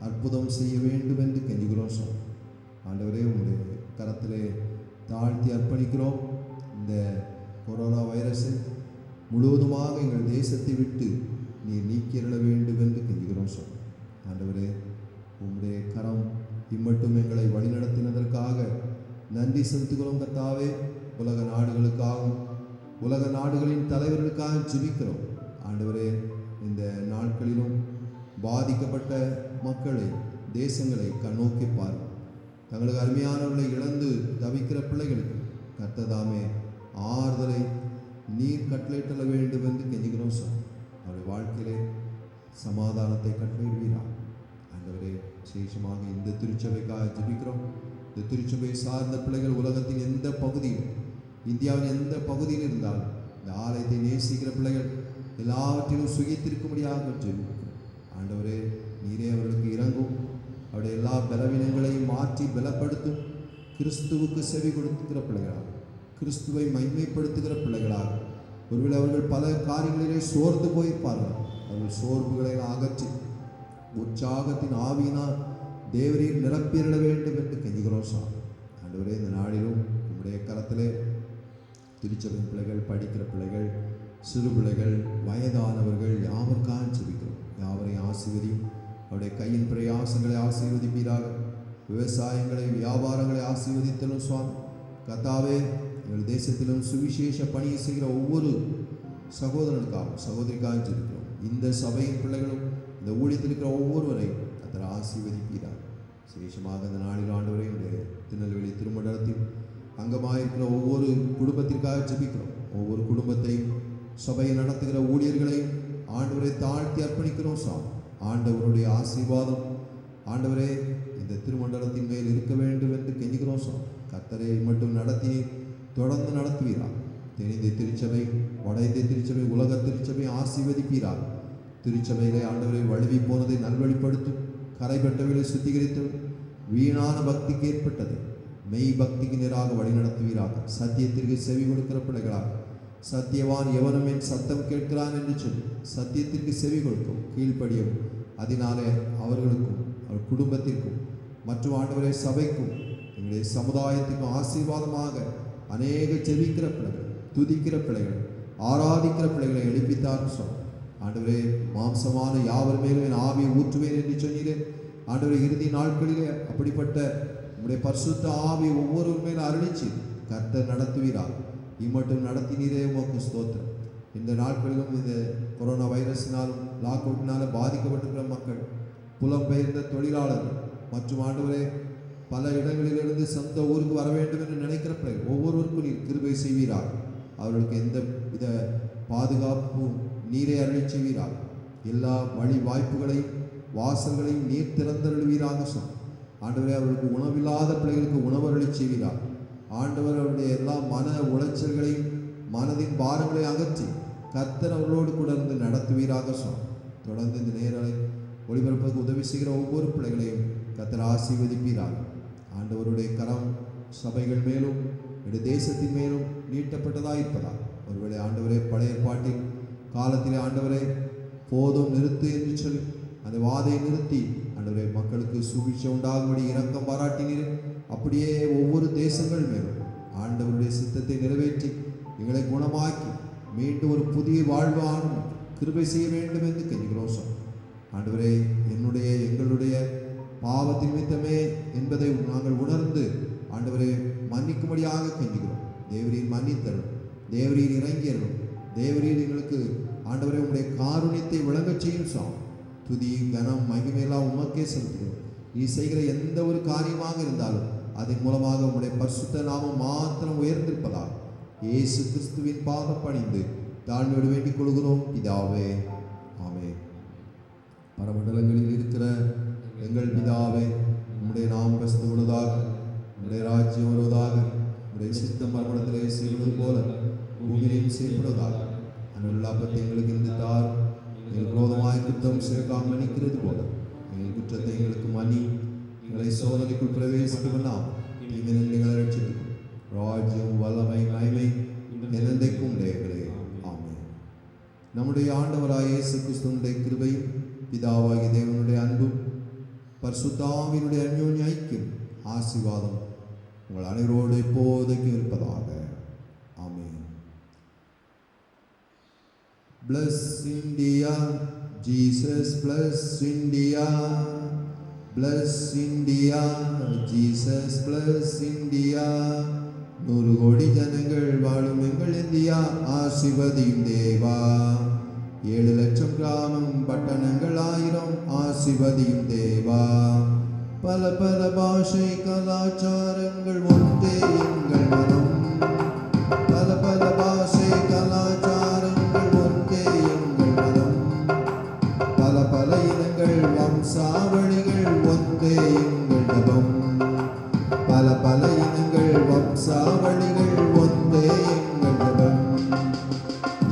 அற்புதம் செய்ய வேண்டும் என்று கெஞ்சுகிறோம் சுவாமி. ஆண்டவரே, உங்களுடைய கரத்திலே தாழ்த்தி அர்ப்பணிக்கிறோம். இந்த கொரோனா வைரஸை முழுவதுமாக எங்கள் தேசத்தை விட்டு நீர் நீக்கிட வேண்டும் என்று கெஞ்சுகிறோம் சுவாமி. ஆண்டவரே, உம்முடைய கரம் இம்மட்டும் எங்களை வழிநடத்தினதற்காக நன்றி செலுத்துகிறோம் கர்த்தாவே. உலக நாடுகளுக்காகவும் உலக நாடுகளின் தலைவர்களுக்காக ஜெபிக்கிறோம். ஆண்டவரே, இந்த நாட்களிலும் பாதிக்கப்பட்ட மக்களை, தேசங்களை கண்ணோக்கி பாருங்கள். தங்களுக்கு அருமையானவர்களை இழந்து தவிக்கிற பிள்ளைகளுக்கு கர்த்ததாமே ஆறுதலை நீர் கட்டளையிட வேண்டும் என்று கெஞ்சுகிறோம் சார். அவருடைய வாழ்க்கையிலே சமாதானத்தை கட்டளையிடுவீராக. ஆண்டவரே, விசேஷமாக இந்த திருச்சபைக்காக ஜெபிக்கிறோம். இந்த திருச்சபை சார்ந்த பிள்ளைகள் உலகத்தின் எந்த பகுதியில், இந்தியாவின் எந்த பகுதியில் இருந்தாலும் இந்த ஆலயத்தை நேசிக்கிற பிள்ளைகள் எல்லாவற்றிலும் சுகித்திருக்கும்படியாக ஜெபிக்கிறோம். ஆண்டவரே, நீரே அவர்களுக்கு இறங்கும். அவருடைய எல்லா பலவீனங்களையும் மாற்றி பலப்படுத்தும். கிறிஸ்துவுக்கு செவி கொடுத்துக்கிற பிள்ளைகளாக, கிறிஸ்துவை மகிமைப்படுத்துகிற பிள்ளைகளாக, ஒருவேளை அவர்கள் பல காரியங்களிலே சோர்ந்து போயிருப்பார்கள். அவர்கள் சோர்வுகளை அகற்றி உற்சாகத்தின் ஆவியினால் தேவரீர் நிரப்பிட வேண்டும் என்று கெஞ்சுகிறோம் சார். ஆண்டவரே, இந்த நாளிலும் உங்களுடைய கரத்திலே திருச்சபை பிள்ளைகள், படிக்கிற பிள்ளைகள், சிறு பிள்ளைகள், வயதானவர்கள் யாவருக்காக ஜெபிக்கிறோம். யாவரையும் ஆசீர்வதியும். அவருடைய கையின் பிரயாசங்களை ஆசீர்வதிப்பீராக. விவசாயங்களை, வியாபாரங்களை ஆசீர்வதித்தலும் சுவாமி. கர்த்தாவே, எங்கள் தேசத்திலும் சுவிசேஷ பணியை செய்கிற ஒவ்வொரு சகோதரனுக்காகவும் சகோதரிக்காக ஜெபிக்கிறோம். இந்த சபையின் பிள்ளைகளும் இந்த ஊழியத்தில் இருக்கிற ஒவ்வொருவரையும் கர்த்தர் ஆசீர்வதிப்பீராக. விசேஷமாக இந்த நாளில் ஆண்டவரே, இந்த திருநெல்வேலி திருமண்டலத்தில் அங்கமாயிருக்கிற ஒவ்வொரு குடும்பத்திற்காக ஜெபிக்கிறோம். ஒவ்வொரு குடும்பத்தையும் சபையை நடத்துகிற ஊழியர்களையும் ஆண்டவரை தாழ்த்தி அர்ப்பணிக்கிறோம். ஆண்டவருடைய ஆசீர்வாதம் ஆண்டவரே இந்த திருமண்டலத்தின் மேல் இருக்க வேண்டும் என்று கெஞ்சுகிறோம். கர்த்தரை மட்டும் நடத்தி தொடர்ந்து நடத்துவீராக. தென்னிந்திய திருச்சபை, வட இந்திய திருச்சபை, உலக திருச்சபை ஆசீர்வதிப்பீராக. திருச்சபையிலே ஆண்டவரை வழுவி போனதை நல்வழிப்படுத்தும், கரைபட்டவர்களை சுத்திகரித்தும், வீணான பக்திக்கு ஏற்பட்டது மெய் பக்திக்கு நேராக வழிநடத்துவீராக. சத்தியத்திற்கு செவி கொடுக்கிற பிள்ளைகளாக, சத்தியவான் எவனும் என் சத்தம் கேட்கிறான் என்று சொல்லி சத்தியத்திற்கு செவி கொடுக்கும், கீழ்ப்படியும். அதனாலே அவர்களுக்கும் அவர் குடும்பத்திற்கும் மற்றும் ஆண்டவரை சபைக்கும் எங்களுடைய சமுதாயத்துக்கும் ஆசீர்வாதமாக அநேக ஜெபிக்கிற பிள்ளைகள், துதிக்கிற பிள்ளைகள், ஆராதிக்கிற பிள்ளைகளை எழுப்பித்தார். ஆண்டவரே மாம்சமான யாவர் மேலும் என் ஆவியை ஊற்றுவேன் என்று சொன்னீரே. ஆண்டவரை இறுதி நாட்களிலே அப்படிப்பட்ட உங்களுடைய பரிசுத்த ஆவி ஒவ்வொருவர் மேல் அருளிச்சு கர்த்தர் நடத்துவீராக. இம்மட்டும் நடத்தினீரே, உமக்கு ஸ்தோத்திரம். இந்த நாட்களிலும் இந்த கொரோனா வைரஸினாலும் லாக்அவுட்னால பாதிக்கப்பட்டிருக்கிற மக்கள், புலம்பெயர்ந்த தொழிலாளர்கள் மற்றும் ஆண்டவரே பல இடங்களிலிருந்து சொந்த ஊருக்கு வர வேண்டும் என்று நினைக்கிற பிள்ளைகள் ஒவ்வொருவருக்கும் நீர் கிருபை செய்வீராக. அவர்களுக்கு எந்த வித பாதுகாப்பும் நீரை அருளி செய்வீராக. எல்லா வழி வாய்ப்புகளையும் வாசல்களையும் நீர் திறந்தருள்வீராக. ஆண்டவரே அவர்களுக்கு உணவில்லாத பிள்ளைகளுக்கு உணவருளி செய்வீராக. ஆண்டவர் அவருடைய எல்லா மன உளைச்சல்களையும் மனதின் பாரங்களை அகற்றி கர்த்தர் அவர்களோடு கூட இருந்து நடத்துவீராக. தொடர்ந்து இந்த நேரலை ஒளிபரப்புக்கு உதவி செய்கிற ஒவ்வொரு பிள்ளைகளையும் கர்த்தர் ஆசீர்வதிப்பீராக. ஆண்டவருடைய கரம் சபைகள் மேலும் தேசத்தின் மேலும் நீட்டப்பட்டதாக இருப்பதாக. ஒருவேளை ஆண்டவரே பழைய பாட்டில் காலத்திலே ஆண்டவரே போதும் நிறுத்து என்று சொல்லி அந்த வாதையை நிறுத்தி ஆண்டவரே மக்களுக்கு சுபிட்சை உண்டாகும்படி இரக்கம் பாராட்டினீர். அப்படியே ஒவ்வொரு தேசங்கள் மேலும் ஆண்டவருடைய சித்தத்தை நிறைவேற்றி எங்களை குணமாக்கி மீண்டும் ஒரு புதிய வாழ்வான கிருபை செய்ய வேண்டும் என்று கெஞ்சுகிறோம். ஆண்டவரே எங்களுடைய பாவத்தின் நிமித்தமே என்பதை நாங்கள் உணர்ந்து ஆண்டவரே மன்னிக்கும்படியாக கெஞ்சுகிறோம். தேவரீர் மன்னித்தரும், தேவரீர் இறங்கியரும், தேவரீர் எங்களுக்கு ஆண்டவரே உங்களுடைய காருண்யத்தை விளங்கச் செய்யும். துதி கனம் மகிமையெல்லாம் உமக்கே செலுத்துகிறோம். நீ செய்கிற எந்த ஒரு காரியமாக இருந்தாலும் அதன் மூலமாக உங்களுடைய பரிசுத்த நாமம் மாத்திரம் உயர்ந்திருப்பதாக இயேசு கிறிஸ்துவின் பாதம் பணிந்து தாழ்மையோடு வேண்டிக் கொள்கிறோம் பிதாவே, ஆமென். பரமண்டலங்களில் இருக்கிற எங்கள் பிதாவே, உம்முடைய நாமம் பிரசித்தப்படுவதாக, உம்முடைய ராஜ்யம் வருவதாக, உம்முடைய சித்தம் பரமண்டலத்திலே செய்வது போல பூமியிலும் செய்யப்படுவதாக. அன்றுள்ள அப்பத்தை எங்களுக்கு இன்று தார். எங்கள் விரோதமாய் குற்றம் சேர்க்காமல் மன்னிக்கிறது போல எங்கள் குற்றத்தை எங்களுக்கு மன்னி, எங்களை சோதனைக்குள் பிரவேசிக்க வேண்டாம், தீமையிலிருந்து எங்களை ரட்சித்துக் ராஜ்யம் வல்லமை மகிமை என்னென்றைக்கும் உடையவர்களே, ஆமென். நம்முடைய ஆண்டவராகிய இயேசு கிறிஸ்துவினுடைய கிருபையும் பிதாவாகிய தேவனுடைய அன்பும் பரிசுத்த ஆவியினுடைய அன்யோன்ய ஐக்கியம் ஆசீர்வாதம் உங்கள் அனைவரோடு எப்போதைக்கும் இருப்பதாக, ஆமென். Bless India, Jesus bless India. Bless India, Jesus bless India. 100 கோடி ஜனங்கள் வாழும் எங்கள் இந்தியா ஆசீர்வதியும் தேவா. 7 லட்சம் கிராமம் பட்டணங்கள் 1000 ஆசீர்வதியும் தேவா. பல பல பாஷை கலாச்சாரங்கள் ஒன்றே எங்கள் மனம். பல பல பாஷை கலாச்சாரங்கள் ஒன்றே எங்கள் மனம். பல பல இனங்கள் வம்சாவளிகள் ஒன்றே எங்கள் ஜபம். பல பல இனங்கள் வம்சாவளிகள் ஒன்றே எங்கள் ஜபம்.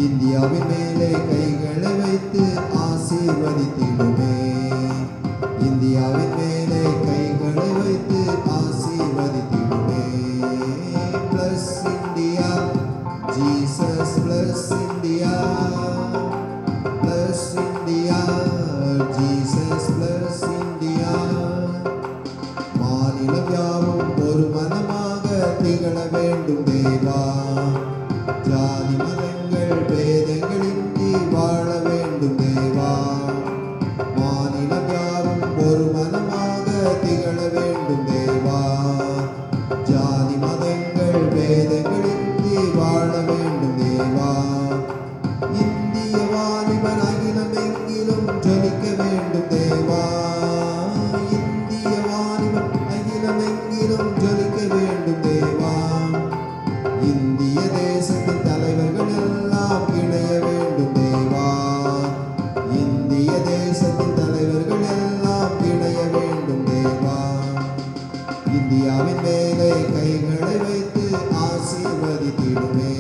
இந்தியாவின் மேலே கைகளை வைத்து ஆசீர்வதித்திடுமே. இந்தியாவின் மேலே கைகளை வைத்து ஆசீர்வதித்திடுமே. Bless India, Jesus bless India. Bless India, Jesus bless India. மாநிலம் யாவும் ஒரு மனமாக திகழ வேண்டும் தேவா. ஜாதி மதங்கள் பேதங்களின்றி வாழ வேண்டும் தேவா. மாநிலம் யாவும் ஒரு மனமாக திகழ வேண்டும் தேவா. ஜாதி மதங்கள் பேதங்களின்றி வாழ வேண்டும் தேவா. இந்திய வாலிபன் அகிலம் எங்கிலும் ஜொலிக்க வேண்டும் தேவா. இந்திய வாலிபன் அகிலம் எங்கிலும் ஜொலிக்க வேண்டும் தேவா. இந்தியாவின் மேலே கைகளை வைத்து ஆசீர்வதித்திடுமே.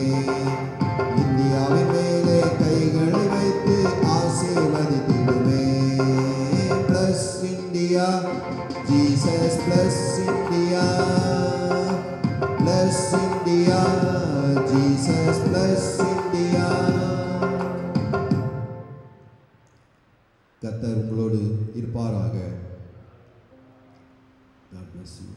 இந்தியாவின் மேலே கைகளை வைத்து ஆசீர்வதித்திடுமே. Bless India, Jesus bless India. Bless India, Jesus bless India. கர்த்தர் உங்களோடு இருப்பாராக. God bless you.